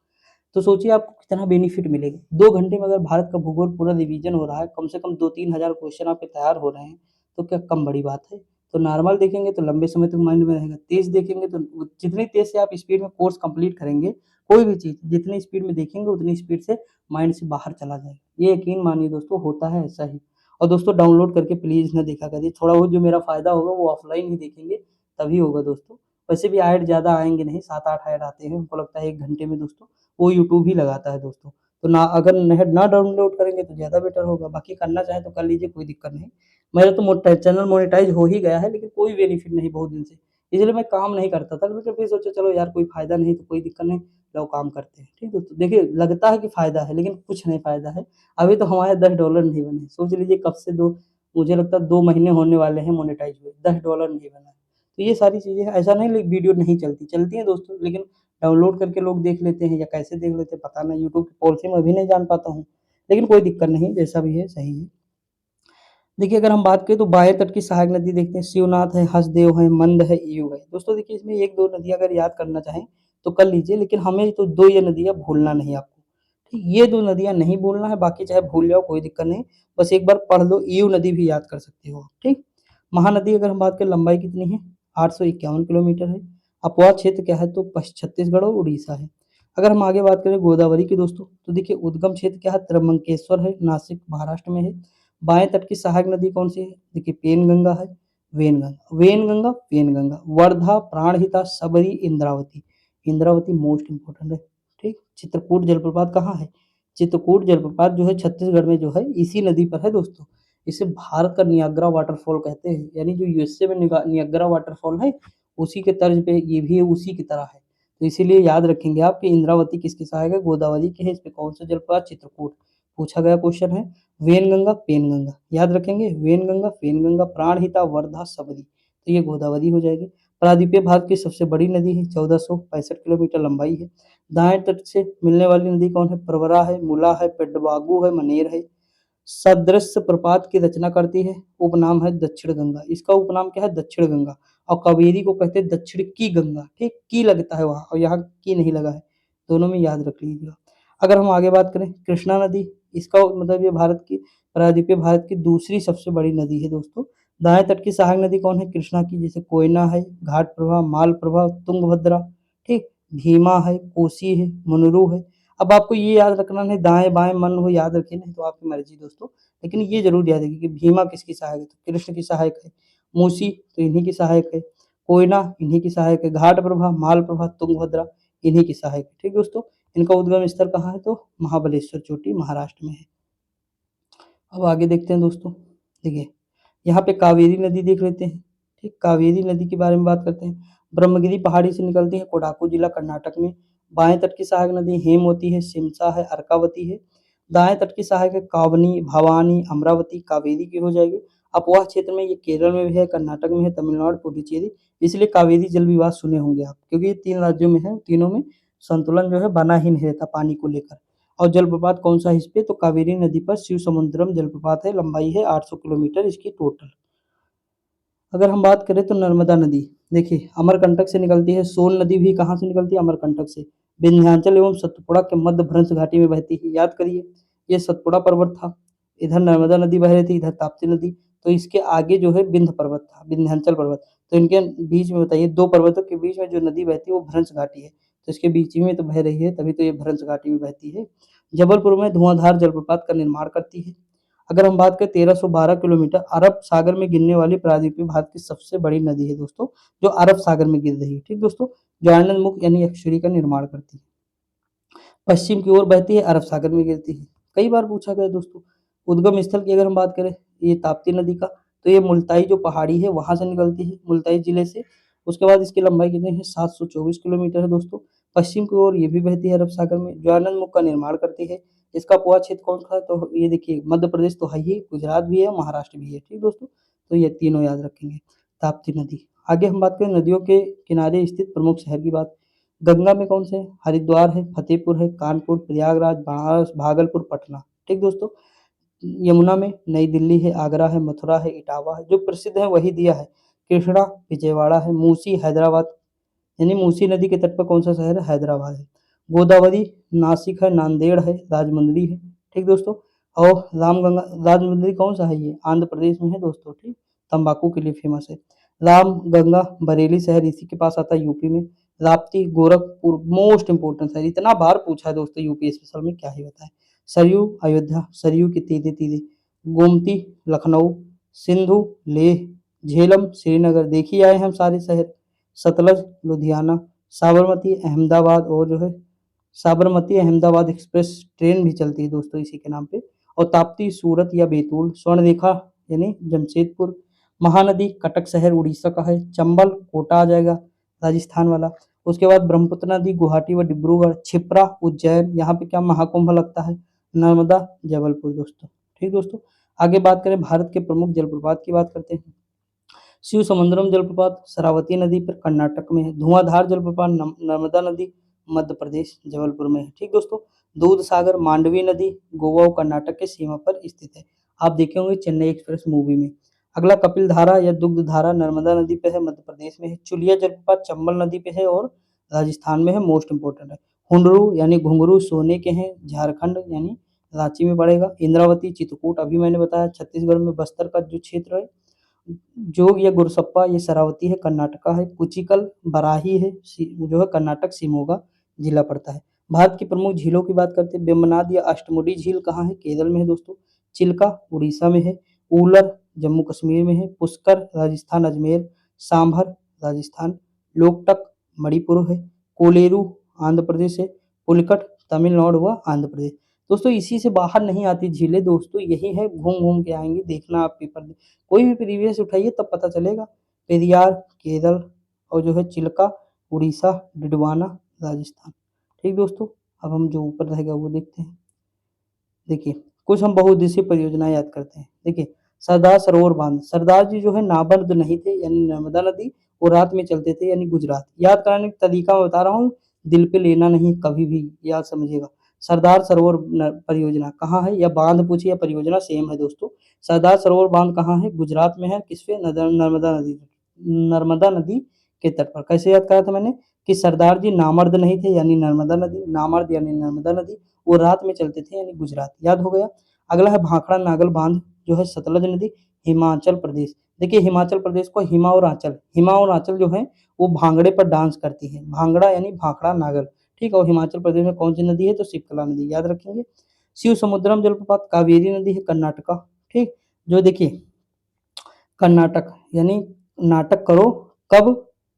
तो सोचिए आपको कितना बेनिफिट मिलेगा। 2 घंटे में अगर भारत का भूगोल पूरा रिवीजन हो रहा है, कम से कम 2-3 हज़ार क्वेश्चन आपके तैयार हो रहे हैं, तो क्या कम बड़ी बात है? तो नॉर्मल देखेंगे तो लंबे समय तक माइंड में रहेगा, तेज़ देखेंगे तो जितनी तेज़ से आप स्पीड में कोर्स कंप्लीट करेंगे, कोई भी चीज़ जितनी स्पीड में देखेंगे उतनी स्पीड से माइंड से बाहर चला जाएगा। ये यकीन मानिए दोस्तों, होता है ऐसा ही। और दोस्तों डाउनलोड करके प्लीज़ ना देखा करिए, थोड़ा बहुत जो मेरा फ़ायदा होगा वो ऑफलाइन ही देखेंगे, तभी होगा दोस्तों। वैसे भी ऐड ज़्यादा आएँगे नहीं, 7-8 ऐड आते हैं, हमको लगता है 1 घंटे में दोस्तों, वो यूट्यूब ही लगाता है दोस्तों। तो ना अगर नहर ना डाउनलोड करेंगे तो ज़्यादा बेटर होगा, बाकी करना चाहें तो कर लीजिए, कोई दिक्कत नहीं। मेरा तो चैनल मोनेटाइज़ हो ही गया है, लेकिन कोई बेनिफिट नहीं बहुत दिन से, इसलिए मैं काम नहीं करता था। लेकिन फिर सोचा चलो यार कोई फ़ायदा नहीं तो कोई दिक्कत नहीं, लो काम करते हैं। ठीक है? तो देखिए लगता है कि फ़ायदा है, लेकिन कुछ नहीं फ़ायदा है। अभी तो हमारे $10 नहीं बने। सोच लीजिए कब से 2 मुझे लगता है 2 महीने होने वाले हैं मोनेटाइज़ हुए, $10 नहीं बना है। तो ये सारी चीज़ें हैं, ऐसा नहीं वीडियो नहीं चलती, चलती हैं दोस्तों, लेकिन डाउनलोड करके लोग देख लेते हैं या कैसे देख लेते हैं पता नहीं, यूट्यूब की पॉलिसी मैं भी नहीं जान पाता हूँ। लेकिन कोई दिक्कत नहीं, जैसा भी है सही है। देखिए अगर हम बात करें तो बाएँ तट की सहायक नदी देखते हैं, शिवनाथ है, हसदेव है, मंद है, ईयू है। दोस्तों देखिए इसमें 1-2 नदियाँ अगर याद करना चाहें तो कर लीजिए, लेकिन हमें तो 2 ये नदियाँ भूलना नहीं आपको। ठीक, ये 2 नदियाँ नहीं भूलना है, बाकी चाहे भूल जाओ कोई दिक्कत नहीं, बस एक बार पढ़ लो, ईयू नदी भी याद कर सकते हो आप, ठीक। महानदी अगर हम बात करें लंबाई कितनी है? 851 किलोमीटर है। अपवाद क्षेत्र क्या है? तो छत्तीसगढ़ और उड़ीसा है। अगर हम आगे बात करें गोदावरी की दोस्तों, तो देखिए उद्गम क्षेत्र क्या है? त्र्यंबकेश्वर है, नासिक महाराष्ट्र में है। बाएँ तट की सहायक नदी कौन-सी है? देखिए पेनगंगा है, पेनगंगा, वर्धा, प्राणहिता, शबरी, इंद्रावती। इंद्रावती मोस्ट इम्पोर्टेंट है, ठीक? चित्रकूट जलप्रपात कहाँ है? चित्रकूट जलप्रपात जो है छत्तीसगढ़ में जो है इसी नदी पर है दोस्तों। इसे भारत का नियाग्रा वाटरफॉल कहते हैं, यानी जो यूएसए में नियाग्रा वाटरफॉल है, उसी के तर्ज पे ये भी उसी की तरह है। तो इसीलिए याद रखेंगे आप कि इंद्रावती किसकी सहायक है? गोदावरी की है। इस पे कौन सा जलप्रपात? चित्रकूट। पूछा गया क्वेश्चन है। वेनगंगा, पेनगंगा याद रखेंगे, वेनगंगा, पेनगंगा, प्राणहिता, वर्धा, सबरी, तो ये गोदावरी हो जाएगी। प्रायद्वीपीय भारत की सबसे बड़ी नदी है, 1465 किलोमीटर लंबाई है। दाएं तट से मिलने वाली नदी कौन है? प्रवरा है, मुला है, पेड्डवागु है, मनेर है। सदृश्य प्रपात की रचना करती है, उपनाम है दक्षिण गंगा। इसका उपनाम क्या है? दक्षिण गंगा। और कावेरी को कहते हैं दक्षिण की गंगा, ठीक, की लगता है वहां और यहाँ की नहीं लगा है, दोनों में याद रख लीजिएगा। अगर हम आगे बात करें कृष्णा नदी, इसका मतलब ये भारत की प्रायद्वीपीय भारत की दूसरी सबसे बड़ी नदी है दोस्तों। दाएं तट की सहायक नदी कौन है? कृष्णा की, जैसे कोयना है, घाट प्रभा, माल प्रभा, तुंगभद्रा, ठीक, भीमा है, कोसी है, मुनरू है। अब आपको ये याद रखना नहीं, दाएं बाएं मन हो याद रखिए, नहीं तो आपकी मर्जी दोस्तों, लेकिन ये जरूर याद रखिए कि भीमा किसकी सहायक है? तो कृष्ण की सहायक है। मूसी तो इन्हीं की सहायक है। कोयना इन्हीं की सहायक है। घाट प्रभा, माल प्रभा, तुंगभद्रा इन्हीं की सहायक है, ठीक दोस्तों। इनका उद्गम स्थल कहाँ है? तो महाबलेश्वर चोटी महाराष्ट्र में है। अब आगे देखते हैं दोस्तों, देखिए यहाँ पे कावेरी नदी देख लेते हैं, ठीक, कावेरी नदी के बारे में बात करते हैं। ब्रह्मगिरी पहाड़ी से निकलती है, कोडागु जिला कर्नाटक में। बाएं तट की सहायक नदी हेमवती है, सिमसा है, अर्कावती है। दाएं तट की सहायक है कावनी, भवानी, अमरावती, कावेरी की हो जाएगी। अपवाह क्षेत्र में ये केरल में भी है, कर्नाटक में है, तमिलनाडु, पुडुचेरी, इसलिए कावेरी जल विवाद सुने होंगे आप, क्योंकि ये 3 राज्यों में है, तीनों में संतुलन जो है बना ही नहीं रहता पानी को लेकर। और जलप्रपात कौन सा है इस पे? तो कावेरी नदी पर शिव समुद्रम जलप्रपात है, लंबाई है 800 किलोमीटर इसकी टोटल। अगर हम बात करें तो नर्मदा नदी, देखिए अमरकंटक से निकलती है। सोन नदी भी कहाँ से निकलती है? अमरकंटक से। विंध्याचल एवं सतपुड़ा के मध्य भ्रंश घाटी में बहती है, याद करिए, ये सतपुड़ा पर्वत था, इधर नर्मदा नदी बह रही थी, इधर ताप्ती नदी, तो इसके आगे जो है विंध्य पर्वत था, विंध्याचल पर्वत। तो इनके बीच में बताइए, दो पर्वतों के बीच में जो नदी बहती है वो भ्रंश घाटी है, तो इसके बीच में तो बह रही है, तभी तो ये भ्रंश घाटी में बहती है। जबलपुर में धुआंधार जलप्रपात का निर्माण करती है। अगर हम बात करें 1312 किलोमीटर अरब सागर में गिरने वाली प्रायद्वीपीय भारत की सबसे बड़ी नदी है दोस्तों, जो अरब सागर में गिर रही है, ठीक दोस्तों, जो आनंदमुख यानी एक्सुरी का निर्माण करती है। पश्चिम की ओर बहती है, अरब सागर में गिरती है। कई बार पूछा गया दोस्तों। उद्गम स्थल की अगर हम बात करें ये ताप्ती नदी का, तो ये मुल्ताई जो पहाड़ी है वहां से निकलती है, मुल्ताई जिले से। उसके बाद इसकी लंबाई कितनी है? 724 किलोमीटर है दोस्तों। पश्चिम की ओर ये भी बहती है अरब सागर में, जो आनंदमुख का निर्माण करती है। इसका उपवा क्षेत्र कौन सा है? तो ये देखिए मध्य प्रदेश तो है ही, गुजरात भी है, महाराष्ट्र भी है, ठीक दोस्तों। तो ये तीनों याद रखेंगे। ताप्ती नदी। आगे हम बात करें नदियों के किनारे स्थित प्रमुख शहर की बात। गंगा में कौन से हैं? हरिद्वार है, फतेहपुर है, कानपुर, प्रयागराज, बनारस, भागलपुर, पटना, ठीक दोस्तों। यमुना में नई दिल्ली है, आगरा है, मथुरा है, इटावा है। जो प्रसिद्ध है वही दिया है। कृष्णा विजयवाड़ा है, मूसी हैदराबाद, यानी मूसी नदी के तट पर कौन सा शहर है? हैदराबाद है। गोदावरी नासिक है, नांदेड़ है, राजमुंदरी है, ठीक दोस्तों। और रामगंगा, राजमुंदरी कौन सा है? ये आंध्र प्रदेश में है दोस्तों, ठीक, तंबाकू के लिए फेमस है। राम गंगा बरेली शहर इसी के पास आता है, यूपी में। राप्ती गोरखपुर, मोस्ट इंपोर्टेंट है, इतना बार पूछा है दोस्तों यूपी स्पेशल में, क्या ही बताएं। सरयू अयोध्या, सरयू के तीरे तीरे। गोमती लखनऊ, सिंधु लेह, झेलम श्रीनगर, देखिए आए हम सारे शहर। सतलज लुधियाना, साबरमती अहमदाबाद और जो है साबरमती अहमदाबाद एक्सप्रेस ट्रेन भी चलती है दोस्तों इसी के नाम पे। और ताप्ती सूरत या बैतूल, स्वर्णरेखा यानी जमशेदपुर, महानदी कटक शहर उड़ीसा का है, चंबल कोटा आ जाएगा राजस्थान वाला। उसके बाद ब्रह्मपुत्र नदी गुवाहाटी व डिब्रूगढ़, क्षिप्रा उज्जैन, यहाँ पे क्या महाकुंभ लगता है, नर्मदा जबलपुर दोस्तों। ठीक दोस्तों, आगे बात करें भारत के प्रमुख जलप्रपात की बात करते हैं। शिव समुद्रम जलप्रपात शरावती नदी पर कर्नाटक में है। धुआंधार जलप्रपात नर्मदा नदी मध्य प्रदेश जबलपुर में है। ठीक दोस्तों, दूध सागर मांडवी नदी गोवा और कर्नाटक के सीमा पर स्थित है। आप देखे होंगे चेन्नई एक्सप्रेस मूवी में। अगला कपिल धारा या दुग्ध धारा नर्मदा नदी पे है, मध्य प्रदेश में है। चुलिया जलप्रपात चंबल नदी पे है और राजस्थान में है, मोस्ट इंपोर्टेंट है। हुंडरू यानी घुंघरू सोने के हैं, झारखंड यानी रांची में पड़ेगा। इंद्रावती चित्रकूट अभी मैंने बताया छत्तीसगढ़ में, बस्तर का जो क्षेत्र है। जोग या गुरसप्पा ये शरावती है, कर्नाटका है। कुचिकल बराही है, जो है कर्नाटक शिमोगा जिला पड़ता है। भारत की प्रमुख झीलों की बात करते हैं। वेम्बनाड या अष्टमुडी झील कहाँ है, केरल में है दोस्तों। चिल्का उड़ीसा में है। ऊलर जम्मू कश्मीर में है। पुष्कर राजस्थान अजमेर। सांभर राजस्थान। लोकटक मणिपुर है। कोलेरू आंध्र प्रदेश है। पुलिकट तमिलनाडु व आंध्र प्रदेश। दोस्तों इसी से बाहर नहीं आती झीलें दोस्तों, यही है, घूम घूम के आएंगे, देखना आप पेपर में कोई भी प्रीवियस उठाइए तब पता चलेगा। पेरियार केरल और जो है चिल्का उड़ीसा, डिडवाना राजस्थान। ठीक दोस्तों, अब हम जो ऊपर रहेगा वो देखते हैं। देखिए कुछ हम बहुउद्देशीय परियोजनाएं याद करते हैं। देखिए सरदार सरोवर बांध, सरदार जी जो है नामर्द नहीं थे यानी नर्मदा नदी, वो रात में चलते थे यानी गुजरात। याद कराने का तरीका मैं बता रहा हूँ, दिल पे लेना नहीं, कभी भी याद समझिएगा। सरदार सरोवर परियोजना कहाँ है, या बांध पूछिए या परियोजना सेम है दोस्तों। सरदार सरोवर बांध कहाँ है, गुजरात में है। किस पे, नर्मदा नदी, नर्मदा नदी के तट पर। कैसे याद करा था मैंने कि सरदार जी नामर्द नहीं थे यानी नर्मदा नदी, नामर्द यानी नर्मदा नदी, वो रात में चलते थे यानी गुजरात। याद हो गया। अगला है भाखड़ा नागल बांध, जो है सतलज नदी, हिमाचल प्रदेश। देखिए हिमाचल प्रदेश को हिमा और आंचल, हिमा और आंचल जो है वो भांगड़े पर डांस करती है, भांगड़ा यानी भाखड़ा नागल। ठीक है, और हिमाचल प्रदेश में कौन सी नदी है, तो शिप्कला नदी, याद रखेंगे। शिव समुद्रम जलप्रपात कावेरी नदी है, कर्नाटका। ठीक, जो देखिए कर्नाटक यानी नाटक करो कब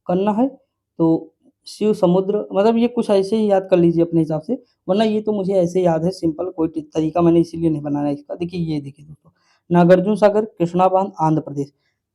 करना है, तो शिव समुद्र, मतलब ये कुछ ऐसे ही याद कर लीजिए अपने हिसाब से, वरना ये तो मुझे ऐसे याद है सिंपल, कोई तरीका मैंने इसीलिए नहीं बनाया इसका। देखिए ये देखिए दोस्तों, नागार्जुन सागर कृष्णा बांध आंध्र प्रदेश।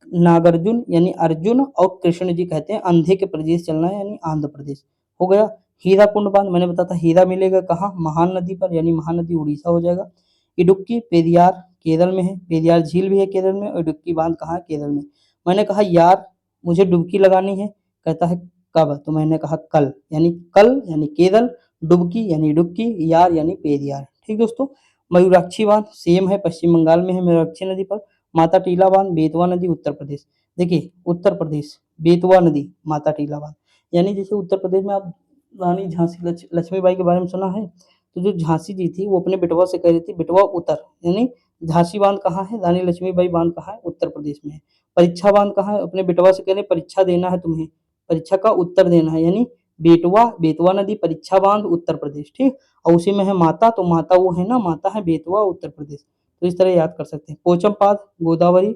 नागार्जुन यानी अर्जुन और कृष्ण जी कहते हैं अंधे के प्रदेश चलना है यानी आंध्र प्रदेश। हो गया। हीरा कुंड बांध, मैंने बताया था हीरा मिलेगा कहाँ, महान नदी पर यानी महानदी उड़ीसा हो जाएगा। इडुक्की पेरियार केरल में है, पेरियार झील भी है केरल में, और इडुक्की बांध कहाँ है, केरल में। मैंने कहा यार मुझे डुबकी लगानी है, कहता है कब, तो मैंने कहा कल यानी केरल, डुबकी यानी इडुक्की, यार यानी पेरियार। ठीक दोस्तों, मयूराक्षी बांध सेम है, पश्चिम बंगाल में है, मयूराक्षी नदी पर। माता टीला बांध बेतवा नदी उत्तर प्रदेश। देखिए उत्तर प्रदेश बेतवा नदी माता टीला बांध, यानी जैसे उत्तर प्रदेश में आप रानी झांसी लक्ष्मीबाई के बारे में सुना है, तो जो झांसी जी थी वो अपने बेटवा से कह रही थी बेटवा उतर, यानी झांसी बांध कहाँ है, रानी लक्ष्मीबाई बांध कहाँ है, उत्तर प्रदेश में है। परीक्षा बांध कहाँ है, अपने बेटवा से कह रहे परीक्षा देना है तुम्हें, परीक्षा का उत्तर देना है, यानी बेटवा बेतवा नदी परीक्षा बांध उत्तर प्रदेश। ठीक, और उसी में है माता, तो माता वो है ना, माता है बेतवा उत्तर प्रदेश। तो इस तरह याद कर सकते हैं। पोचमपाद गोदावरी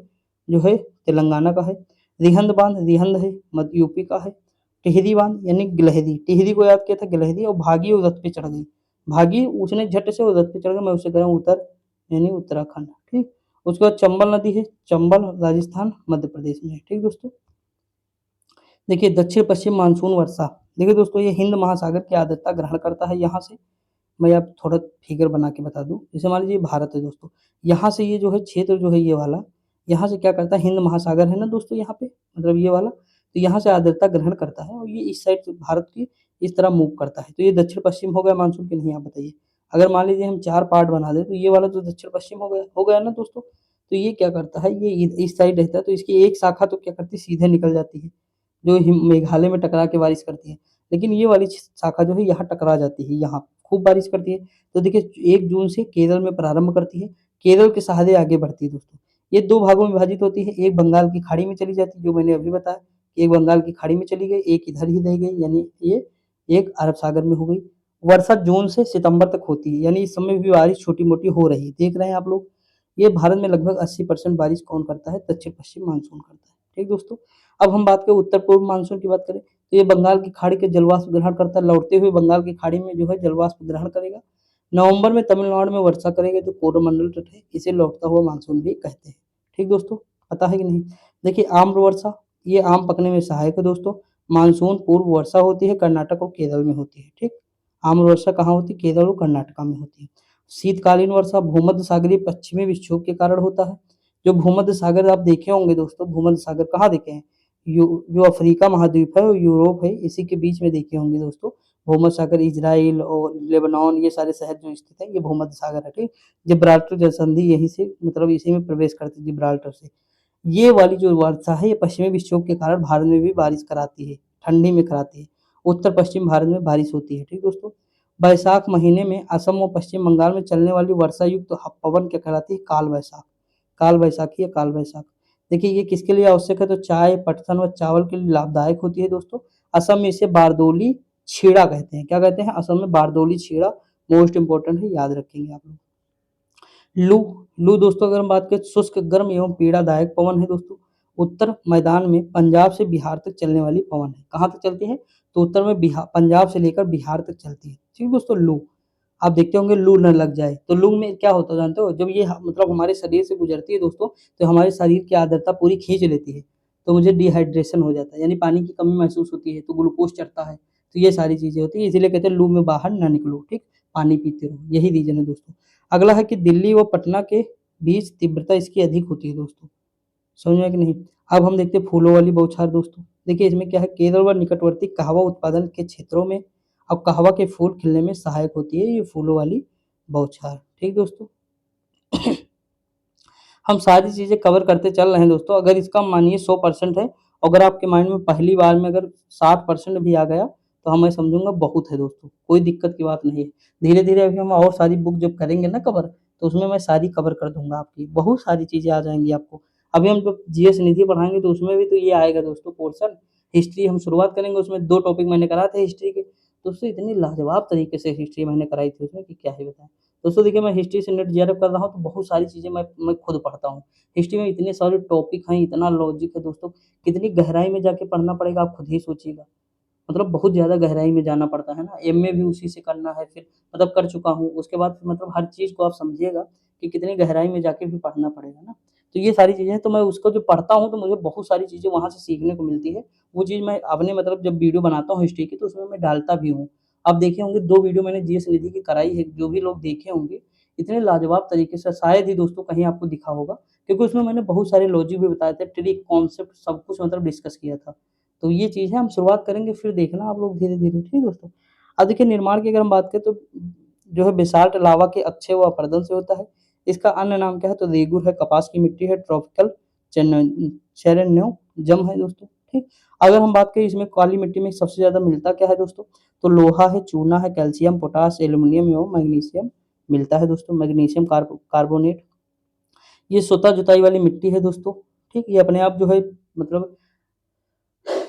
जो है तेलंगाना का है। रिहंद बांध रिहंद है मध्य यूपी का है। टिहरी बांध यानी गिलहरी, टिहरी को याद किया था गिलहरी, और भागी वो रथ पे चढ़ गई, भागी उसने झट से वो रथ पे चढ़ गई, मैं उससे कह रहा हूँ उतर यानी उत्तराखंड। ठीक, उसके बाद चंबल नदी है, चंबल राजस्थान मध्य प्रदेश में है। ठीक दोस्तों, देखिए दक्षिण पश्चिम मानसून वर्षा, देखिए दोस्तों ये हिंद महासागर की आर्द्रता ग्रहण करता है। यहाँ से मैं आप थोड़ा फिगर बना के बता दूं, जैसे मान लीजिए भारत है दोस्तों, यहाँ से ये जो है क्षेत्र जो है ये वाला, यहाँ से क्या करता है, हिंद महासागर है ना दोस्तों यहाँ पे, मतलब ये वाला, तो यहाँ से आर्द्रता ग्रहण करता है और ये इस साइड से भारत की इस तरह मूव करता है, तो ये दक्षिण पश्चिम हो गया मानसून की नहीं, आप बताइए। अगर मान लीजिए हम 4 पार्ट बना दें तो ये वाला तो दक्षिण पश्चिम हो गया ना दोस्तों। तो ये क्या करता है, ये इस साइड रहता है, तो इसकी एक शाखा तो क्या करती है, सीधे निकल जाती है, जो मेघालय में टकरा के बारिश करती है। लेकिन ये वाली शाखा जो है यहाँ टकरा जाती है, यहाँ खूब बारिश करती है। तो देखिए 1 जून से केरल में प्रारंभ करती है, केरल के सहारे आगे बढ़ती है दोस्तों। ये 2 भागों में विभाजित होती है, एक बंगाल की खाड़ी में चली जाती है, जो मैंने अभी बताया कि एक बंगाल की खाड़ी में चली गई, एक इधर ही रह गई, यानी ये एक अरब सागर में हो गई। वर्षा जून से सितंबर तक होती है, यानी इस समय भी बारिश छोटी-मोटी हो रही है, देख रहे हैं आप लोग। ये भारत में लगभग 80% बारिश कौन करता है, दक्षिण पश्चिम मानसून करता है। ठीक दोस्तों, अब हम बात करें उत्तर पूर्व मानसून की बात करें, तो ये बंगाल की खाड़ी के जलवाष्प ग्रहण करता है, लौटते हुए बंगाल की खाड़ी में जो है जलवाष्प ग्रहण करेगा। नवंबर में तमिलनाडु में वर्षा करेगा जो कोरोमंडल तट है, इसे लौटता हुआ मानसून भी कहते हैं। ठीक दोस्तों, पता है कि नहीं? देखिए आम्र वर्षा, ये आम पकने में सहायक है दोस्तों। मानसून पूर्व वर्षा होती है, कर्नाटक और केरल में होती है। ठीक, आम्र वर्षा कहाँ होती है? केरल और कर्नाटक में होती है। शीतकालीन वर्षा भूमध्य सागरीय पश्चिमी विक्षोभ के कारण होता है। जो भूमध्य सागर आप देखे होंगे दोस्तों, भूमध्य सागर कहाँ देखे हैं? जो अफ्रीका महाद्वीप है और यूरोप है, इसी के बीच में देखे होंगे दोस्तों। भूमध्य सागर इजराइल और लेबनान ये सारे शहर जो स्थित है ये भूमध्य सागर है। ठीक, जिब्राल्टर जलसंधि यहीं से मतलब इसी में प्रवेश करती है जिब्राल्टर से। ये वाली जो वर्षा है ये पश्चिमी विक्षोभ के कारण भारत में भी बारिश कराती है, ठंडी में कराती है। उत्तर पश्चिम भारत में बारिश होती है। ठीक दोस्तों, बैसाख महीने में असम और पश्चिम बंगाल में चलने वाली वर्षा युक्त पवन क्या कहलाती है? काल वैसाख। काल वैसाखी या काल वैसाख। देखिए ये किसके लिए आवश्यक है? तो चाय, पटसन व चावल के लिए लाभदायक होती है दोस्तों। असम में इसे बारदोली छीड़ा कहते हैं। क्या कहते हैं? असम में बारदोली छीड़ा मोस्ट इंपोर्टेंट है, याद रखेंगे आप लोग। लू, लू दोस्तों अगर हम बात करें शुष्क गर्म एवं पीड़ादायक पवन है दोस्तों। उत्तर मैदान में पंजाब से बिहार तक चलने वाली पवन है। कहाँ तक चलती है? तो उत्तर में बिहार, पंजाब से लेकर बिहार तक चलती है। ठीक दोस्तों, लू आप देखते होंगे लू न लग जाए तो लू में क्या होता है जानते हो? जब ये मतलब हमारे शरीर से गुजरती है दोस्तों, तो हमारे शरीर की आर्द्रता पूरी खींच लेती है, तो मुझे डिहाइड्रेशन हो जाता है, यानी पानी की कमी महसूस होती है, तो ग्लूकोज चढ़ता है, तो ये सारी चीजें होती है, इसीलिए कहते हैं लू में बाहर ना निकलो। ठीक, पानी पीते रहो, यही रीजन है दोस्तों। अगला है कि दिल्ली व पटना के बीच तीव्रता इसकी अधिक होती है दोस्तों। समझ में आया कि नहीं? अब हम देखते हैं फूलों वाली बौछार दोस्तों। देखिए इसमें क्या है? केरल व निकटवर्ती कहवा उत्पादन के क्षेत्रों में अब कहवा के फूल खिलने में सहायक होती है ये फूलों वाली बौछार। ठीक दोस्तों, हम सारी चीजें कवर करते चल रहे हैं दोस्तों। अगर इसका मानिए 100% है, अगर आपके माइंड में पहली बार में अगर 60% भी आ गया तो हम मैं समझूंगा बहुत है दोस्तों, कोई दिक्कत की बात नहीं है। धीरे धीरे अभी हम और सारी बुक जब करेंगे ना कवर, तो उसमें मैं सारी कवर कर दूंगा, आपकी बहुत सारी चीजें आ जाएंगी आपको। अभी हम जब जीएस निधि पढ़ाएंगे तो उसमें भी तो ये आएगा दोस्तों पोर्शन। हिस्ट्री हम शुरुआत करेंगे, उसमें 2 टॉपिक मैंने कराए थे हिस्ट्री के, तो उससे इतनी लाजवाब तरीके से हिस्ट्री मैंने कराई थी उसमें कि क्या ही बताएं। दोस्तों देखिए मैं हिस्ट्री से नेट जेआरएफ कर रहा हूँ तो बहुत सारी चीज़ें मैं खुद पढ़ता हूँ। हिस्ट्री में इतने सारे टॉपिक हैं, इतना लॉजिक है दोस्तों, कितनी गहराई में जाके पढ़ना पड़ेगा आप खुद ही सोचिएगा। मतलब बहुत ज़्यादा गहराई में जाना पड़ता है ना, एमए भी उसी से करना है फिर, मतलब कर चुका हूँ। उसके बाद फिर मतलब हर चीज़ को आप समझिएगा कि कितनी गहराई में जाके भी पढ़ना पड़ेगा ना। तो ये सारी चीज़ें हैं, तो मैं उसको जो पढ़ता हूँ तो मुझे बहुत सारी चीज़ें वहाँ से सीखने को मिलती है। वो चीज़ मैं अपने मतलब जब वीडियो बनाता हूँ हिस्ट्री की तो उसमें मैं डालता भी हूँ। आप देखे होंगे 2 वीडियो मैंने जीएस निधि की कराई है, जो भी लोग देखे होंगे, इतने लाजवाब तरीके से शायद ही दोस्तों कहीं आपको दिखा होगा, क्योंकि उसमें मैंने बहुत सारे लॉजिक भी बताए थे, ट्रिक, कॉन्सेप्ट सब कुछ मतलब डिस्कस किया था। तो ये चीज़ है, हम शुरुआत करेंगे फिर देखना आप लोग धीरे-धीरे, ठीक है दोस्तों? अब देखिए निर्माण की अगर हम बात करें तो जो है बेसाल्ट लावा के अक्षय व अपर्दन से होता है। इसका अन्य नाम क्या है? तो रेगुर है, कपास की मिट्टी है, ट्रॉपिकल सेरेनियम है दोस्तों, ठीक? अगर हम बात करें इसमें काली मिट्टी में सबसे ज़्यादा मिलता क्या है दोस्तों? तो लोहा है, चूना है, कैल्शियम, पोटाश, एल्यूमीनियम एवं मैग्नीशियम मिलता है दोस्तों, मैग्नीशियम कार्बोनेट। ये स्वतः जुताई वाली मिट्टी है दोस्तों, ठीक? ये अपने आप जो है मतलब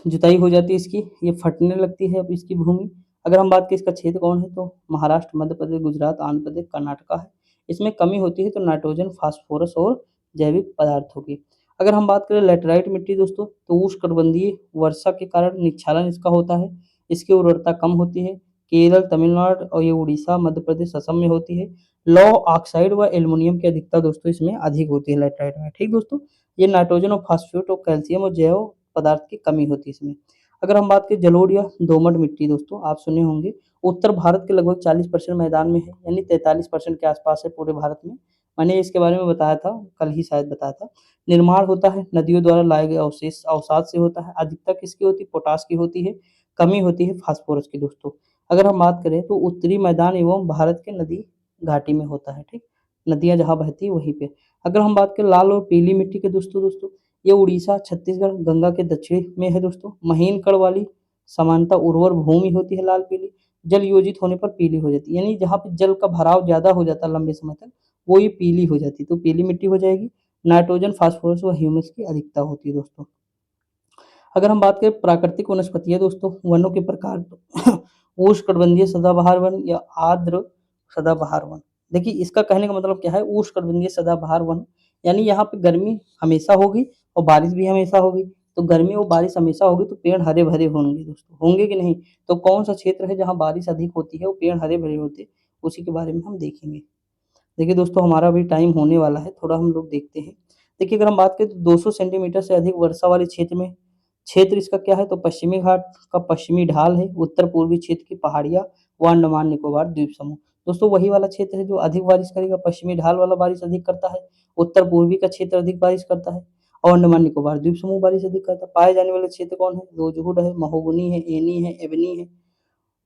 जुताई हो जाती है इसकी, ये फटने लगती है अब इसकी भूमि। अगर हम बात करें इसका क्षेत्र कौन है तो महाराष्ट्र, मध्य प्रदेश, गुजरात, आंध्र प्रदेश, कर्नाटका है। इसमें कमी होती है तो नाइट्रोजन, फास्फोरस और जैविक पदार्थों की। अगर हम बात करें लैटेराइट मिट्टी दोस्तों, तो उष्णकटिबंधीय वर्षा के कारण निक्षालन इसका होता है, इसकी उर्वरता कम होती है। केरल, तमिलनाडु और ये उड़ीसा, मध्य प्रदेश, असम में होती है। लौह ऑक्साइड व एल्युमिनियम की अधिकता दोस्तों इसमें अधिक होती है लैटेराइट में, ठीक दोस्तों? ये नाइट्रोजन और फास्फेट और कैल्शियम और जैव पदार्थ की कमी होती है इसमें। अगर हम बात करें जलोढ़ या दोमट मिट्टी दोस्तों, आप सुने होंगे, उत्तर भारत के लगभग 40% मैदान में है, यानी 43% के आसपास है पूरे भारत में। मैंने इसके बारे में बताया था, कल ही शायद बताया था। निर्माण होता है नदियों द्वारा लाए गए अवशेष अवसाद से होता है। अधिकता किसकी होती है? पोटाश की होती है, कमी होती है फास्फोरस की दोस्तों। अगर हम बात करें तो उत्तरी मैदान एवं भारत के नदी घाटी में होता है, ठीक? नदियाँ जहाँ बहती है वहीं पे। अगर हम बात करें लाल और पीली मिट्टी के दोस्तों, ये उड़ीसा, छत्तीसगढ़, गंगा के दक्षिण में है दोस्तों। महीन कण वाली समानता उर्वर भूमि होती है लाल पीली, जल योजित होने पर पीली हो जाती है, यानी जहाँ पे जल का भराव ज्यादा हो जाता है लंबे समय तक, वो ये पीली हो जाती है, तो पीली मिट्टी हो जाएगी। नाइट्रोजन, फास्फोरस व ह्यूमस की अधिकता होती है दोस्तों। अगर हम बात करें प्राकृतिक वनस्पतियाँ दोस्तों, वनों के प्रकार तो उष्णकटिबंधीय सदाबहार वन या आर्द्र सदाबहार वन। देखिए इसका कहने का मतलब क्या है? उष्णकटिबंधीय सदाबहार वन, यानी यहाँ पे गर्मी हमेशा होगी और बारिश भी हमेशा होगी। तो गर्मी और बारिश हमेशा होगी तो पेड़ हरे-भरे होंगे दोस्तों, होंगे कि नहीं? तो कौन-सा क्षेत्र है जहाँ बारिश अधिक होती है और पेड़ हरे-भरे होते हैं, उसी के बारे में हम देखेंगे। देखिए दोस्तों हमारा अभी टाइम होने वाला है, थोड़ा हम लोग देखते हैं। देखिए अगर हम बात करें तो 200 सेंटीमीटर से अधिक वर्षा वाले क्षेत्र इसका क्या है तो पश्चिमी घाट का पश्चिमी ढाल है, उत्तर-पूर्वी क्षेत्र की पहाड़ियाँ व अंडमान निकोबार द्वीप समूह। दोस्तों वही वाला क्षेत्र है जो अधिक बारिश करेगा, पश्चिमी ढाल वाला बारिश अधिक करता है, उत्तर-पूर्वी का क्षेत्र अधिक बारिश करता है और अंडमान निकोबार द्वीप समूह बारिश अधिक करता है। पाए जाने वाले क्षेत्र कौन है? रोज़वुड है, महोगनी है, एनी है, एबनी है।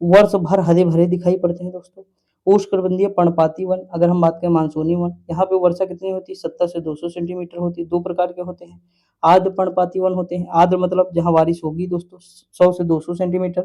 वर्ष भर हरे-भरे दिखाई पड़ते हैं दोस्तों। उष्णकटिबंधीय पर्णपाती वन, अगर हम बात करें मानसूनी वन, यहाँ पे वर्षा कितनी होती है 70 से 200 सेंटीमीटर होती है। 2 प्रकार के होते हैं। आर्द्र पर्णपाती वन होते हैं। आर्द्र मतलब जहाँ बारिश होगी दोस्तों 100 से 200 सेंटीमीटर।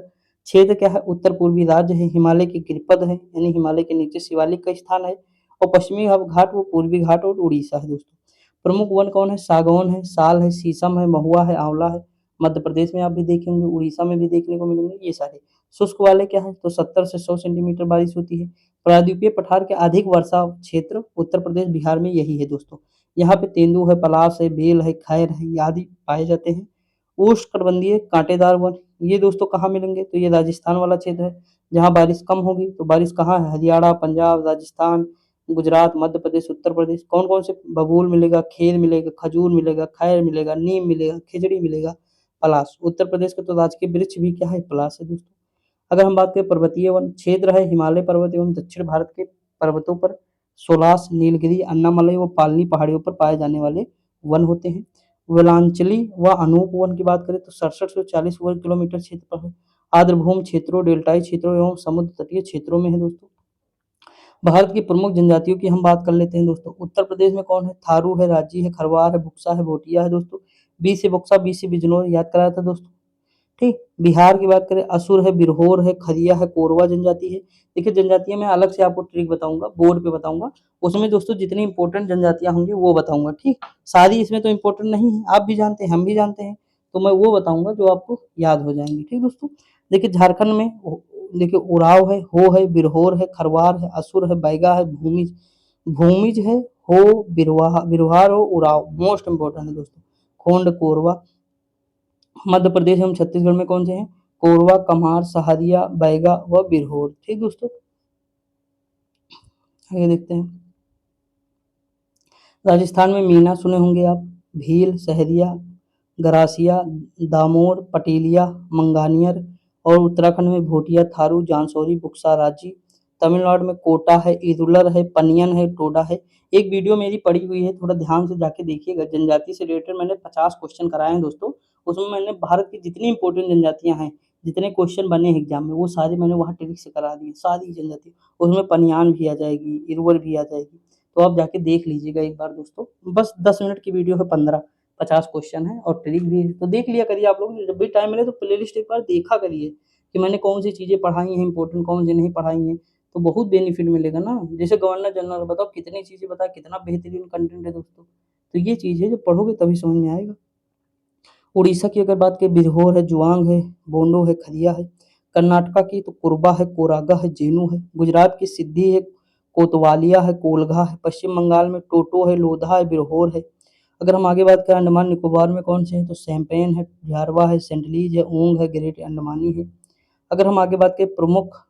क्षेत्र क्या है? उत्तर-पूर्वी राज्य है, हिमालय के गिरिपद है, यानी हिमालय के नीचे शिवालिक का स्थान है और पश्चिमी घाट वो पूर्वी घाट और उड़ीसा है दोस्तों। प्रमुख वन कौन है? सागौन है, साल है, शीशम है, महुआ है, आंवला है। मध्य प्रदेश में आप भी देखेंगे, उड़ीसा में भी देखने को मिलेंगे ये सारे। शुष्क वाले क्या है तो 70 से 100 सेंटीमीटर बारिश होती है। प्रायद्वीपीय पठार के अधिक वर्षा क्षेत्र उत्तर प्रदेश बिहार में यही है दोस्तों। यहाँ पे तेंदू है, पलाश है, बेल है, खैर है, ये आदि पाए जाते हैं। उष्णकटिबंधीय कांटेदार वन, ये दोस्तों कहाँ मिलेंगे तो ये राजस्थान वाला क्षेत्र है। जहाँ बारिश कम होगी तो बारिश कहाँ है? हरियाणा, पंजाब, राजस्थान, गुजरात, मध्य प्रदेश, उत्तर प्रदेश। कौन कौन से? बबूल मिलेगा, खेर मिलेगा, खजूर मिलेगा, खैर मिलेगा, नीम मिलेगा, खिजड़ी मिलेगा, पलाश। उत्तर प्रदेश का तो राजकीय वृक्ष भी क्या है? पलाश है दोस्तों। अगर हम बात करें पर्वतीय वन क्षेत्र है, हिमालय पर्वत एवं दक्षिण भारत के पर्वतों पर सोलास, नीलगिरी, अन्नामलई व पालनी पहाड़ियों पर पाए जाने वाले वन होते हैं। वेलांचली व अनूप वन की बात करें तो 6740 वर्ग किलोमीटर क्षेत्र पर है। आर्द्रभूमि क्षेत्रों, डेल्टाई क्षेत्रों एवं समुद्र तटीय क्षेत्रों में है दोस्तों। भारत की प्रमुख जनजातियों की हम बात कर लेते हैं दोस्तों। उत्तर प्रदेश में कौन है? थारू है, राजी है, खरवार है, बुक्सा है, भोटिया है दोस्तों। बी से बुक्सा, बी से बिजनौर याद कराया था दोस्तों। ठीक, बिहार की बात करें असुर है, बिरहोर है, खरिया है, कोरवा जनजाति है। देखिए जनजातियां मैं अलग से आपको ट्रिक बताऊंगा, बोर्ड पे बताऊंगा, उसमें दोस्तों जितनी इंपॉर्टेंट जनजातियां होंगी वो बताऊंगा। ठीक, सारी इसमें तो इंपॉर्टेंट नहीं है, आप भी जानते हैं हम भी जानते हैं, तो मैं वो बताऊंगा जो आपको याद हो जाएंगे। ठीक दोस्तों, देखिए झारखंड में देखिए उराव है, हो है, बिरहोर है, खरवार है, असुर है, बैगा है, भूमिज भूमिज है, हो, बिरवार हो, उराव मोस्ट इंपॉर्टेंट है दोस्तों। खोंड, कोरवा। मध्य प्रदेश एवं छत्तीसगढ़ में कौन से हैं? कोरवा, कम्हार, सहारिया, बैगा व बिरहोर। ठीक दोस्तों, आगे देखते हैं। राजस्थान में मीना सुने होंगे आप, भील, सहरिया, गरासिया, दामोर, पटेलिया, मंगानियर और उत्तराखंड में भोटिया, थारू, जांसौरी, बुक्सा, राजी। तमिलनाडु में कोटा है, इरुलर है, पनियन है, टोडा है। एक वीडियो मेरी पड़ी हुई है, थोड़ा ध्यान से जाके देखिएगा। जनजाति से रिलेटेड मैंने 50 क्वेश्चन कराए हैं दोस्तों। उसमें मैंने भारत की जितनी इंपॉर्टेंट जनजातियां हैं, जितने क्वेश्चन बने हैं एग्जाम में, वो सारे मैंने वहाँ ट्रिक से करा दिए, सारी जनजाति। उसमें पनियान भी आ जाएगी, इरवर भी आ जाएगी, तो आप जाके देख लीजिएगा एक बार दोस्तों। बस 10 मिनट की वीडियो है, 50 क्वेश्चन है और ट्रिक भी है, तो देख लिया करिए आप लोग। जब भी टाइम मिले तो प्लेलिस्ट एक बार देखा करिए कि मैंने कौन सी चीज़ें पढ़ाई हैं इंपॉर्टेंट, कौन सी नहीं पढ़ाई हैं, तो बहुत बेनिफिट मिलेगा ना। जैसे गवर्नर जनरल बताओ कितनी चीज़ें बताए, कितना बेहतरीन कंटेंट है दोस्तों। तो ये चीज़ है, जब पढ़ोगे तभी समझ में आएगा। उड़ीसा की अगर बात करें, बिरहोर है, जुआंग है, बोंडो है, खरिया है। कर्नाटका की तो कुरबा है, कोरागा है, जेनू है। गुजरात की सिद्धि है, कोतवालिया है, कोलघा है। पश्चिम बंगाल में टोटो है, लोधा है, बिरहोर है। अगर हम आगे बात करें अंडमान निकोबार में कौन से हैं तो सैंपेन है, जारवा है, सेंटलीज है, ऊंग है, ग्रेट अंडमानी है। अगर हम आगे बात करें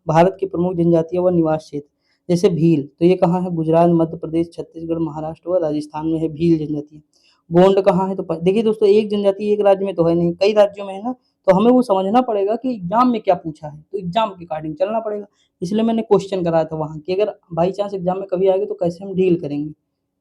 भारत की प्रमुख जनजातियां व निवास क्षेत्र, जैसे भील, तो ये कहाँ है? गुजरात, मध्य प्रदेश, छत्तीसगढ़, महाराष्ट्र व राजस्थान में है भील जनजाति। गोंड कहाँ है? तो देखिए दोस्तों एक जनजाति एक राज्य में तो है नहीं, कई राज्यों में है ना, तो हमें वो समझना पड़ेगा कि एग्जाम में क्या पूछा है, तो एग्जाम के अकॉर्डिंग चलना पड़ेगा। इसलिए मैंने क्वेश्चन कराया था वहाँ कि अगर बाई चांस एग्जाम में कभी आएगा तो कैसे हम डील करेंगे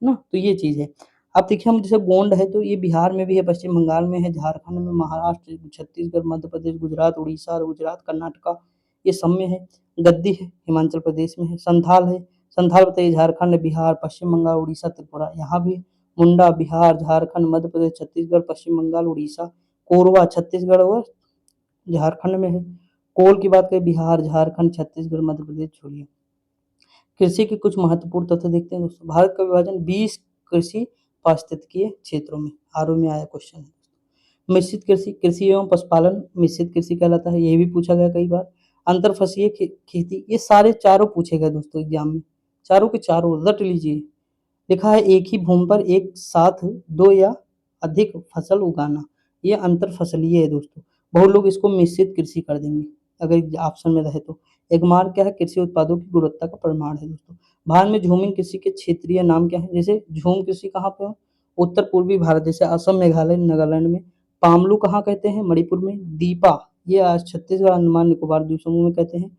ना, तो ये चीज़ है। अब देखिए हम जैसे गोंड है तो ये बिहार में भी है, पश्चिम बंगाल में है, झारखंड में, महाराष्ट्र, छत्तीसगढ़, मध्य प्रदेश, गुजरात, उड़ीसा, गुजरात, कर्नाटका, ये सब में है। गद्दी है, हिमाचल प्रदेश में है। संथाल है, संथाल बताइए झारखंड, बिहार, पश्चिम बंगाल, उड़ीसा, त्रिपुरा, यहाँ भी। मुंडा बिहार, झारखंड, मध्य प्रदेश, छत्तीसगढ़, पश्चिम बंगाल, उड़ीसा। कोरवा छत्तीसगढ़ और झारखंड में है। कोल की बात करें बिहार, झारखंड, छत्तीसगढ़, मध्य प्रदेश छोड़िए। कृषि के कुछ महत्वपूर्ण तथ्य देखते हैं दोस्तों। भारत का विभाजन 20 कृषि पारिस्थितिकीय क्षेत्रों में, आरओ में आया क्वेश्चन है। मिश्रित कृषि, कृषि एवं पशुपालन मिश्रित कृषि कहलाता है, ये भी पूछा गया कई बार। अंतरफसलीय खेती, ये सारे चारों पूछे गए दोस्तों एग्जाम में, चारों के चारों रट लीजिए। लिखा है एक ही भूमि पर एक साथ दो या अधिक फसल उगाना, ये अंतर फसलीय है दोस्तों। बहुत लोग इसको मिश्रित कृषि कर देंगे अगर ऑप्शन में रहे तो। एगमार्क क्या है? कृषि उत्पादों की गुणवत्ता का प्रमाण है दोस्तों। भारत में झूमिंग कृषि के क्षेत्रीय नाम क्या है? जैसे झूम कृषि कहाँ पे है? उत्तर पूर्वी भारत, जैसे असम, मेघालय, नागालैंड में। पामलू कहाँ कहते हैं? मणिपुर में। दीपा ये छत्तीसगढ़, अंडमान निकोबार द्वीप समूह में कहते हैं।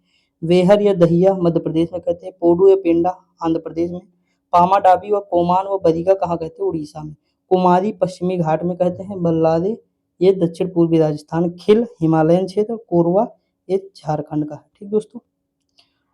वेहर या दहिया मध्य प्रदेश में कहते हैं। पोडू या पेंडा आंध्र प्रदेश में। पामा डाबी व कोमान व बरिगा कहाँ कहते हैं? उड़ीसा में। कुमारी पश्चिमी घाट में कहते हैं। बल्लादे ये दक्षिण पूर्वी राजस्थान। खिल हिमालयन क्षेत्र। कोरवा ये झारखंड का है। ठीक दोस्तों,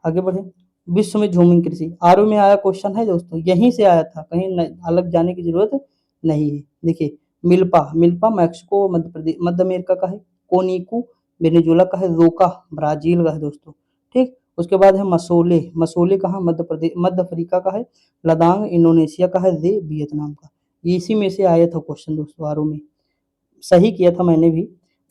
आगे बढ़े। विश्व में झूमिंग कृषि आरओ में आया क्वेश्चन है दोस्तों, यहीं से आया था, कहीं अलग जाने की जरूरत नहीं है। देखिए, milpa milpa Mexico Madhya Pradesh Madhya America का है। कोनिकू वेनेजुला का है। रोका ब्राजील का है दोस्तों। ठीक, उसके बाद है मसोले। मसोले कहाँ? मध्य प्रदेश मध्य अफ्रीका का है। लदांग इंडोनेशिया का है। रे वियतनाम का। इसी में से आया था क्वेश्चन दोस्तों आरओ में, सही किया था मैंने भी।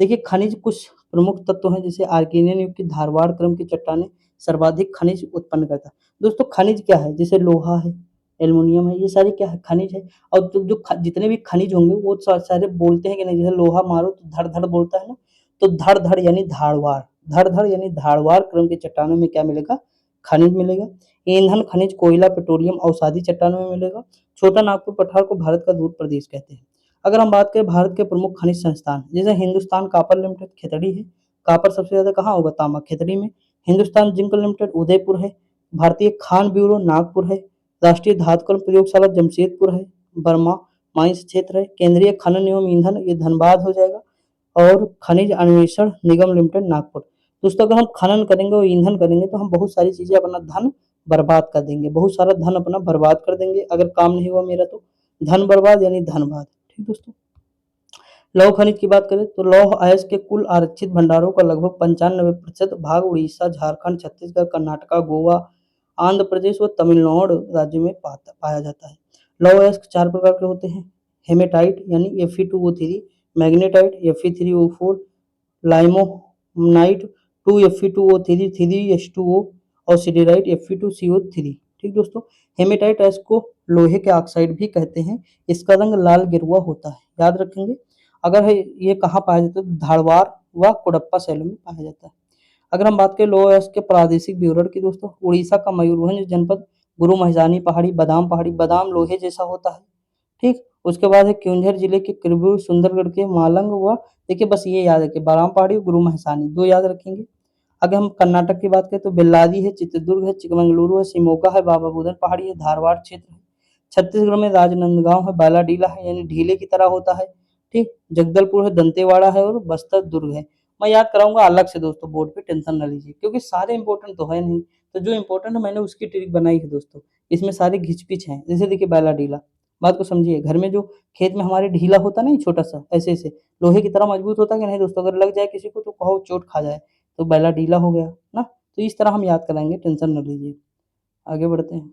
देखिए, खनिज कुछ प्रमुख तत्व हैं, जैसे आर्कियन युग की धारवाड़ क्रम की चट्टानें सर्वाधिक खनिज उत्पन्न करता है। दोस्तों खनिज क्या है? जैसे लोहा है, एल्युमिनियम है, ये सारे क्या है? खनिज है। और जो जितने भी खनिज होंगे वो सारे बोलते हैं कि नहीं, जैसे लोहा मारो तो धड़ धड़ बोलता है ना, तो धड़ धड़ यानी धारवाड़, धड़ धड़ यानी धारवाड़ क्रम की चट्टानों में क्या मिलेगा? खनिज मिलेगा। ईंधन खनिज कोयला पेट्रोलियम अवसादी चट्टानों में मिलेगा। छोटा नागपुर पठार को भारत का दूर प्रदेश कहते हैं। अगर हम बात करें भारत के प्रमुख खनिज संस्थान, जैसे हिंदुस्तान कॉपर लिमिटेड खेतड़ी है। कॉपर सबसे ज्यादा कहाँ होगा? तांबा खेतड़ी में। हिंदुस्तान जिंक लिमिटेड उदयपुर है। भारतीय खान ब्यूरो नागपुर है। राष्ट्रीय धातुकर्म प्रयोगशाला जमशेदपुर है। बर्मा माइंस क्षेत्र है। केंद्रीय खनन एवं ईंधन ये धनबाद हो जाएगा। और खनिज अन्वेषण निगम लिमिटेड नागपुर। दोस्तों अगर हम खनन करेंगे और ईंधन करेंगे तो हम बहुत सारी चीजें अपना धन बर्बाद कर देंगे, बहुत सारा धन अपना बर्बाद कर देंगे अगर काम नहीं हुआ मेरा तो। धन बर्बाद यानी धनबाद। ठीक दोस्तों, लौह खनिज की बात करें तो लौह अयस्क के कुल आरक्षित भंडारों का लगभग 95% भाग उड़ीसा, झारखंड, छत्तीसगढ़, कर्नाटक, गोवा, आंध्र प्रदेश व तमिलनाडु राज्य में पाया जाता है। लौह अयस्क 4 प्रकार के होते हैं। हेमेटाइट यानी Fe2O3, magnetite Fe3O4, लाइमोनाइट 2Fe2O3 3H2O और सिडेराइट Fe2CO3। ठीक दोस्तों, हेमेटाइट अयस्क को लोहे के ऑक्साइड भी कहते हैं। इसका रंग लाल गिरवा होता है, याद रखेंगे। अगर है ये कहाँ पाया जाता है? धारवाड़ व कुडप्पा शैलों में पाया जाता है। अगर हम बात करें लोह अयस्क के प्रादेशिक विवरण की दोस्तों, उड़ीसा का मयूरभंज जनपद, गुरु महजानी पहाड़ी, बादाम लोहे जैसा होता है। ठीक, उसके बाद है क्योंझर जिले के किरबूर, सुंदरगढ़ के मालंग व देखिए बस ये याद रखिए, बादाम पहाड़ी और गुरु महसानी 2 याद रखेंगे। अगर हम कर्नाटक की बात करें तो बेल्लारी है, चित्रदुर्ग है, चिकमंगलुरु है, शिमोगा है, बाबा बुदन पहाड़ी है, धारवाड़ क्षेत्र है। छत्तीसगढ़ में राजनांदगांव है, बालाडीला है यानी ढीले की तरह होता है। ठीक, जगदलपुर है, दंतेवाड़ा है और बस्तर दुर्ग है। मैं याद कराऊंगा अलग से दोस्तों बोर्ड पे, टेंशन ना लीजिए क्योंकि सारे इंपॉर्टेंट तो है नहीं, तो जो इंपॉर्टेंट है मैंने उसकी ट्रिक बनाई है दोस्तों। इसमें सारे घिच पिच हैं, जैसे देखिए बालाडीला, बात को समझिए। घर में जो खेत में हमारे ढीला होता है ना, छोटा सा ऐसे ऐसे लोहे की तरह मजबूत होता है कि नहीं दोस्तों, अगर लग जाए किसी को तो कहो चोट खा जाए, तो बालाडीला हो गया ना। तो इस तरह हम याद कराएंगे, टेंशन न लीजिए। आगे बढ़ते हैं।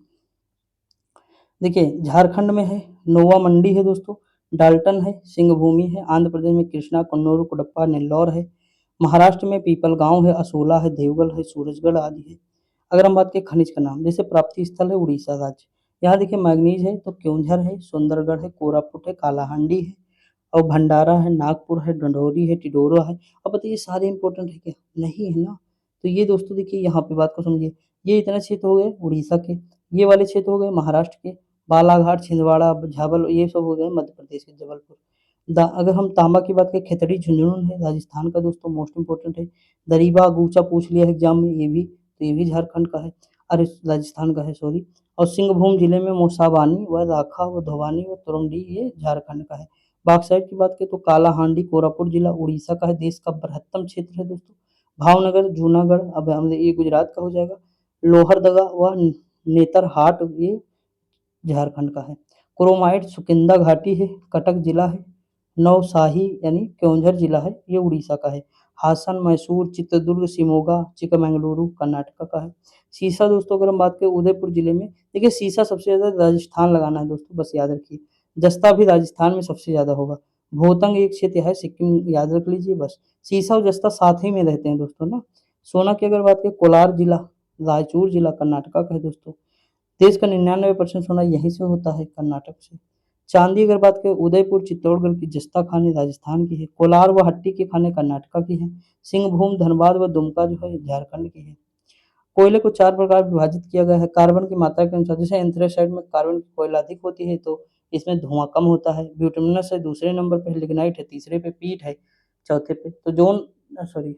देखिए, झारखंड में है नोवा मंडी है दोस्तों, डाल्टन है, सिंहभूमि है, आंध्र प्रदेश में कृष्णा, कन्नौर, कुडप्पा, नेल्लौर है। महाराष्ट्र में पीपल गांव है, असोला है, देवगढ़ है, सूरजगढ़ आदि है। अगर हम बात करें खनिज का नाम, जैसे प्राप्ति स्थल है उड़ीसा राज्य, यहाँ देखिए मैग्नीज है तो क्योंझर है, सुंदरगढ़ है, कोरापुट है, कालाहांडी है और भंडारा है, नागपुर है, डंडौरी है, टिडोरा है। अब बताइए सारे इंपॉर्टेंट है क्या? नहीं है ना। तो ये दोस्तों देखिए यहाँ पे बात को समझिए, ये इतने क्षेत्र हो गए उड़ीसा के, ये वाले क्षेत्र हो गए महाराष्ट्र के, बालाघाट, छिंदवाड़ा, झाबल ये सब हो गए मध्य प्रदेश के, जबलपुर। अगर हम तांबा की बात करें, खितड़ी झुंझुनू है राजस्थान का दोस्तों, मोस्ट इंपोर्टेंट है। दरीबा गूचा पूछ लिया एग्जाम में, ये भी तो ये भी झारखंड का है, अरे राजस्थान का है सॉरी। और सिंहभूम जिले में मोसाबानी व राखा व धोवानी व तोरंडी ये झारखंड का है। बॉक्साइट की बात करें तो कालाहांडी कोरापुट जिला उड़ीसा का है, देश का बृहत्तम क्षेत्र है दोस्तों। भावनगर जूनागढ़ अब ये गुजरात का हो जाएगा। लोहरदगा व नेतरहाट ये झारखंड का है। क्रोमाइट सुकिंदा घाटी है, कटक जिला है। नवसाही यानी क्योंझर जिला है, ये उड़ीसा का है। हासन, मैसूर, चित्रदुर्ग, शिमोगा, चिकमंगलुरु कर्नाटक का है। सीसा दोस्तों अगर हम बात करें उदयपुर जिले में, देखिए सीसा सबसे ज्यादा राजस्थान लगाना है दोस्तों, बस याद रखिए। जस्ता भी राजस्थान में सबसे ज्यादा होगा। भोतंग एक क्षेत्र है सिक्किम, याद रख लीजिए बस। सीसा और जस्ता साथ ही में रहते हैं दोस्तों ना। सोना की अगर बात करें, कोलार जिला रायचूर जिला कर्नाटक का है दोस्तों। देश का 99% सोना यहीं से होता है, कर्नाटक से। चांदी अगर बात करें उदयपुर चित्तौड़गढ़ की, जस्ता खानी राजस्थान की है, कोलार व हट्टी के खाने कर्नाटका की है, सिंहभूम धनबाद व दुमका जो है झारखंड की है। कोयले को 4 प्रकार विभाजित किया गया है कार्बन की मात्रा के अनुसार। जैसे एंथ्रेसाइट में कार्बन की कोयला अधिक होती है तो इसमें धुआं कम होता है। ब्यूटानस है दूसरे नंबर पे, लिग्नाइट है तीसरे पे, पीट है चौथे पे। तो सॉरी,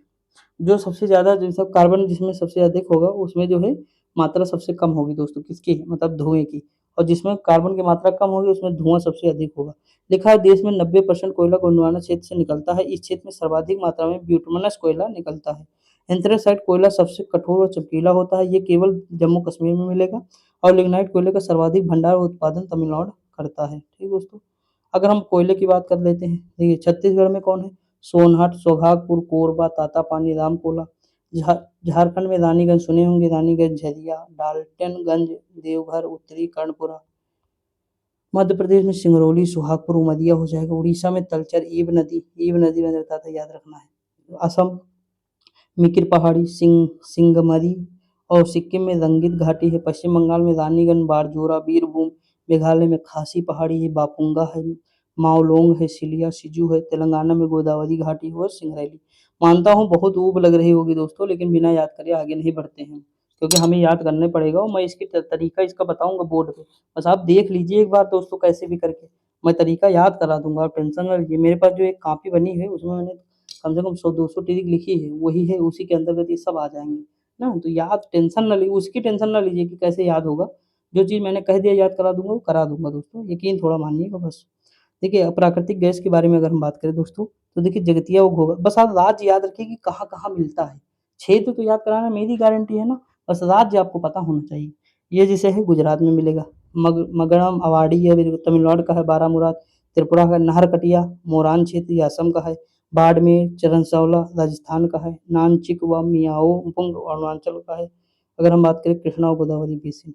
जो सबसे ज़्यादा जो सब कार्बन जिसमें सबसे अधिक होगा उसमें जो है मात्रा सबसे कम होगी दोस्तों, किसकी? मतलब धुएँ की। और जिसमें कार्बन की मात्रा कम होगी उसमें धुआं सबसे अधिक होगा। लिखा है देश में 90% कोयला गोंडवाना क्षेत्र से निकलता है। इस क्षेत्र में सर्वाधिक मात्रा में ब्यूटानस कोयला निकलता है। एंथ्रेसाइट कोयला सबसे कठोर और चमकीला होता है, ये केवल जम्मू कश्मीर में मिलेगा। और लिग्नाइट कोयले का सर्वाधिक भंडार और उत्पादन तमिलनाडु करता है। ठीक दोस्तों, अगर हम कोयले की बात कर लेते हैं, देखिए छत्तीसगढ़ में कौन है? सोनहठ, सौभागपुर, कोरबा, तातापानी, रामकोला। झारखंड में रानीगंज सुने होंगे, रानीगंज, झरिया, डाल्टनगंज, देवघर, उत्तरी कर्णपुरा। मध्य प्रदेश में सिंगरौली, सुहागपुर, उमरिया हो जाएगा। उड़ीसा में तलचर, ईब नदी मैंने बताया था, याद रखना है। असम मिकिर पहाड़ी, सिंगमरी। और सिक्किम में रंगीत घाटी है। पश्चिम बंगाल में रानीगंज, बारजोरा, बीरभूम। मेघालय में खासी पहाड़ी है, बापुंगा है, माओलोंग है, सिलिया, सिजू है। तेलंगाना में गोदावरी घाटी है और सिंगरैली। मानता हूँ बहुत ऊब लग रही होगी दोस्तों, लेकिन बिना याद करे आगे नहीं बढ़ते हैं, क्योंकि हमें याद करने पड़ेगा और मैं इसकी तरीका इसका बताऊंगा बोर्ड पे। बस आप देख लीजिए एक बार दोस्तों, कैसे भी करके मैं तरीका याद करा दूंगा, आप टेंशन ना लीजिए। मेरे पास जो एक कॉपी बनी है उसमें मैंने कम से कम 100-200 ट्रिक लिखी है, वही है, उसी के अंतर्गत ये सब आ जाएँगे, ना? तो याद टेंशन ना ली उसकी टेंशन ना लीजिए कि कैसे याद होगा। जो चीज़ मैंने कह दिया याद करा दूँगा, वो करा दूँगा दोस्तों, यकीन थोड़ा मानिएगा बस। देखिए, प्राकृतिक गैस के बारे में अगर हम बात करें दोस्तों, तो देखिए जगतिया उद्योग, बस आप राज्य याद रखिए कि कहाँ-कहाँ मिलता है। क्षेत्र तो याद कराना मेरी गारंटी है ना, बस राज्य आपको पता होना चाहिए। ये जैसे है गुजरात में मिलेगा, मगड़म अवाडी है, फिर तमिलनाडु का है बारामूला, त्रिपुरा का नाहरकटिया, मोरान क्षेत्र ये असम का है, बाड़मेर, चरनसौला राजस्थान का है, नानचिक व मियाओपुंग अरुणाचल का है। अगर हम बात करें कृष्णा और गोदावरी बेसिन।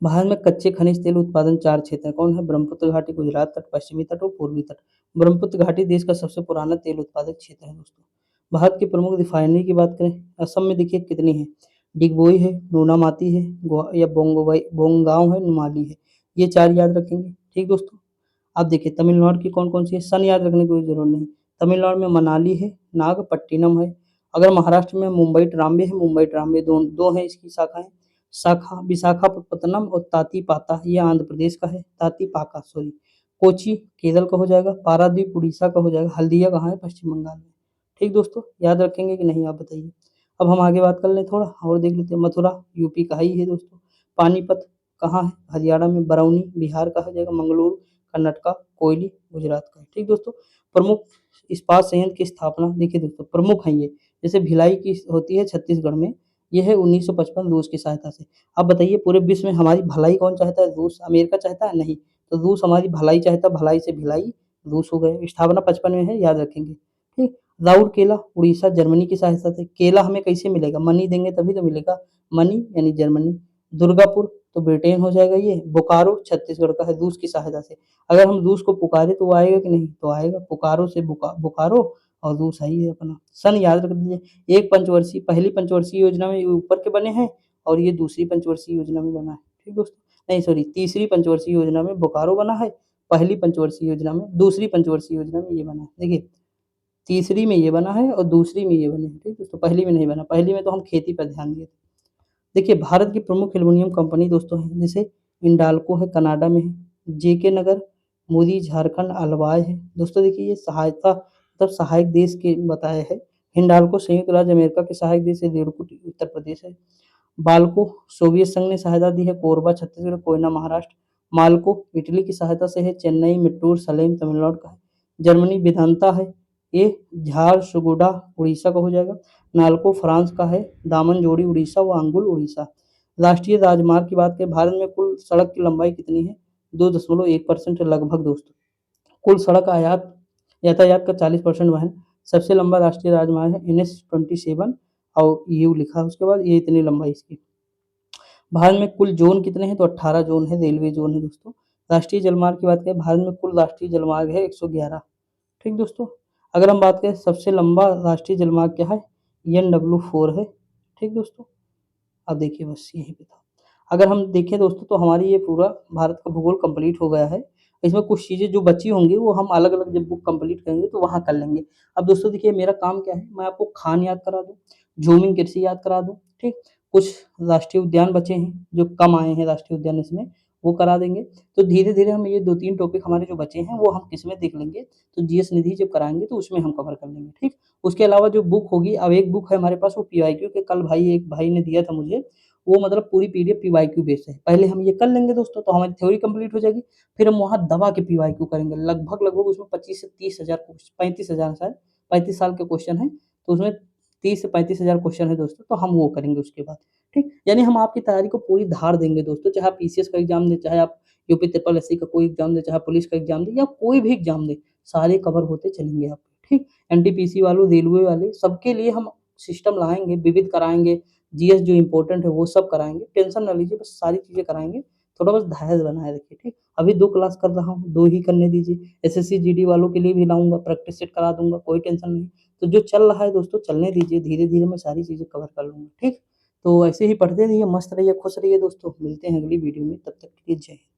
भारत में कच्चे खनिज तेल उत्पादन 4 क्षेत्र हैं, कौन है? ब्रह्मपुत्र घाटी, गुजरात तट, पश्चिमी तट और पूर्वी तट। ब्रह्मपुत्र घाटी देश का सबसे पुराना तेल उत्पादक क्षेत्र है दोस्तों। भारत की प्रमुख रिफाइनरी की बात करें, असम में देखिए कितनी है, डिगबोई है, नूनामाती है, या बोंगांव है, नुमाली है। ये 4 याद रखेंगे, ठीक दोस्तों। अब देखिए तमिलनाडु की कौन-कौन सी है, सन याद रखने की कोई ज़रूरत नहीं। तमिलनाडु में मनाली है, नागपट्टिनम है। अगर महाराष्ट्र में मुंबई ट्राम्बे है, मुंबई ट्राम्बे 2 हैं इसकी शाखाएँ। शाखा विशाखापत्तनम और तातीपाता ये आंध्र प्रदेश का है, तातीपाका सॉरी। कोच्चि केरल का हो जाएगा, पारादीप उड़ीसा का हो जाएगा, हल्दिया कहाँ है? पश्चिम बंगाल में। ठीक दोस्तों, याद रखेंगे कि नहीं आप बताइए? अब हम आगे बात कर लें थोड़ा और देख लेते हैं। मथुरा यूपी का ही है दोस्तों। पानीपत कहाँ है? हरियाणा में। बरौनी बिहार का हो जाएगा, मंगलुरु कर्नाटका, कोयली गुजरात का है। ठीक दोस्तों, प्रमुख इस्पात संयंत्र की स्थापना देखिए दोस्तों, प्रमुख हैं ये, जैसे भिलाई की होती है छत्तीसगढ़ में, ये है 1955 रूस की सहायता से। अब बताइए पूरे विश्व में हमारी भलाई कौन चाहता है? रूस। अमेरिका चाहता है? नहीं। तो रूस हमारी भलाई चाहता है, भलाई से भिलाई रूस हो गए। स्थापना 55 में है, याद रखेंगे। ठीक। राउरकेला उड़ीसा जर्मनी की सहायता से। केला हमें कैसे मिलेगा? मनी देंगे तभी तो मिलेगा, मनी यानी जर्मनी। दुर्गापुर तो ब्रिटेन हो जाएगा ये। बोकारो छत्तीसगढ़ का है, रूस की सहायता से। अगर हम रूस को पुकारे तो वो आएगा कि नहीं? तो आएगा। पुकारो से बोकारो और रूस है ही है अपना। सन याद रख दीजिए। एक पंचवर्षीय पहली पंचवर्षीय योजना में ये ऊपर के बने हैं और ये दूसरी पंचवर्षीय योजना में बना है। ठीक दोस्तों, नहीं सॉरी, तीसरी पंचवर्षीय योजना में बोकारो बना है, पहली पंचवर्षीय योजना में, दूसरी पंचवर्षीय योजना में ये बना है। देखिए, तीसरी में ये बना है और दूसरी में ये बने हैं। ठीक दोस्तों, पहली में नहीं बना, पहली में तो हम खेती पर ध्यान दिए थे। देखिए भारत की प्रमुख एल्युमिनियम कंपनी दोस्तों है, जैसे हिंडाल्को है, कनाडा में है, जेके नगर, मोदी झारखंड, अल्वाय है। दोस्तों देखिए ये सहायता मतलब सहायक देश के बताए है। हिंडाल्को संयुक्त राज्य अमेरिका के सहायक देश है, रेणुकूट उत्तर प्रदेश है। बाल्को सोवियत संघ ने सहायता दी है, कोरबा छत्तीसगढ़, कोयना महाराष्ट्र। माल्को इटली की सहायता से है, चेन्नई, मिट्टूर, सलेम तमिलनाडु का है। जर्मनी वेदांता है, ये झारसुगुडा उड़ीसा का हो जाएगा। नाल्को फ्रांस का है, दामनजोड़ी उड़ीसा व अंगुल उड़ीसा। राष्ट्रीय राजमार्ग की बात करें, भारत में कुल सड़क की लंबाई कितनी है? 2.1% लगभग दोस्तों। कुल सड़क यातायात का 40% वहन। सबसे लंबा राष्ट्रीय राजमार्ग है NH-27 और EU लिखा है उसके बाद, ये इतनी लंबाई इसकी। भारत में कुल ज़ोन कितने हैं? तो 18 ज़ोन है, रेलवे ज़ोन है दोस्तों। राष्ट्रीय जलमार्ग की बात करें, भारत में कुल राष्ट्रीय जलमार्ग है 111। ठीक दोस्तों, अगर हम बात करें सबसे लंबा राष्ट्रीय जलमार्ग क्या है? NW4 है। ठीक दोस्तों, अब देखिए बस यहीं पे था। अगर हम देखें दोस्तों तो हमारी ये पूरा भारत का भूगोल कंप्लीट हो गया है। इसमें कुछ चीज़ें जो बची होंगी वो हम अलग-अलग जब बुक कंप्लीट करेंगे तो वहाँ कर लेंगे। अब दोस्तों देखिए मेरा काम क्या है, मैं आपको खान याद करा दूँ, झूमिंग कृषि याद करा दूँ, ठीक? कुछ राष्ट्रीय उद्यान बचे हैं, जो कम आए हैं राष्ट्रीय उद्यान इसमें, वो करा देंगे। तो धीरे-धीरे हम ये 2-3 टॉपिक हमारे जो बचे हैं वो हम किसमें देख लेंगे, तो जीएस निधि जब कराएँगे तो उसमें हम कवर कर लेंगे, ठीक? उसके अलावा जो बुक होगी, अब एक बुक है हमारे पास वो पीवाईक्यू के, कल एक भाई ने दिया था मुझे, वो मतलब पूरी पीडीएफ पीवाईक्यू बेस्ड है। पहले हम ये कर लेंगे दोस्तों, तो हमारी थ्योरी कंप्लीट हो जाएगी, फिर हम वहाँ दबा के पीवाईक्यू करेंगे। लगभग उसमें 25 से 30,000 35,000 शायद, 35 साल के क्वेश्चन हैं, तो उसमें 30 से 35,000 क्वेश्चन है दोस्तों, तो हम वो करेंगे उसके बाद, ठीक? यानी हम आपकी तैयारी को पूरी धार देंगे दोस्तों, चाहे आप पीसीएस का एग्ज़ाम दें, चाहे आप यूपी ट्रिपल एससी का कोई एग्ज़ाम दें, चाहे पुलिस का एग्ज़ाम दें या कोई भी एग्ज़ाम दें, सारे कवर होते चलेंगे आपके, ठीक? एनटीपीसी वालों, रेलवे वाले, सबके लिए हम सिस्टम लाएँगे, विविध कराएँगे, जीएस जो इम्पोर्टेंट है वो सब कराएँगे, टेंशन ना लीजिए, बस सारी चीज़ें कराएँगे, थोड़ा बस धैर्य बनाए रखिए, ठीक? अभी 2 क्लास कर रहा हूँ, 2 ही करने दीजिए, एसएससी, जीडी वालों के लिए भी लाऊँगा, प्रैक्टिस सेट करा दूँगा, कोई टेंशन नहीं। तो जो चल रहा है दोस्तों चलने दीजिए, धीरे-धीरे मैं सारी चीज़ें कवर कर लूँगा, ठीक? तो ऐसे ही पढ़ते रहिए, मस्त रहिए, खुश रहिए दोस्तों, मिलते हैं अगली वीडियो में, तब तक के लिए जय हिंद।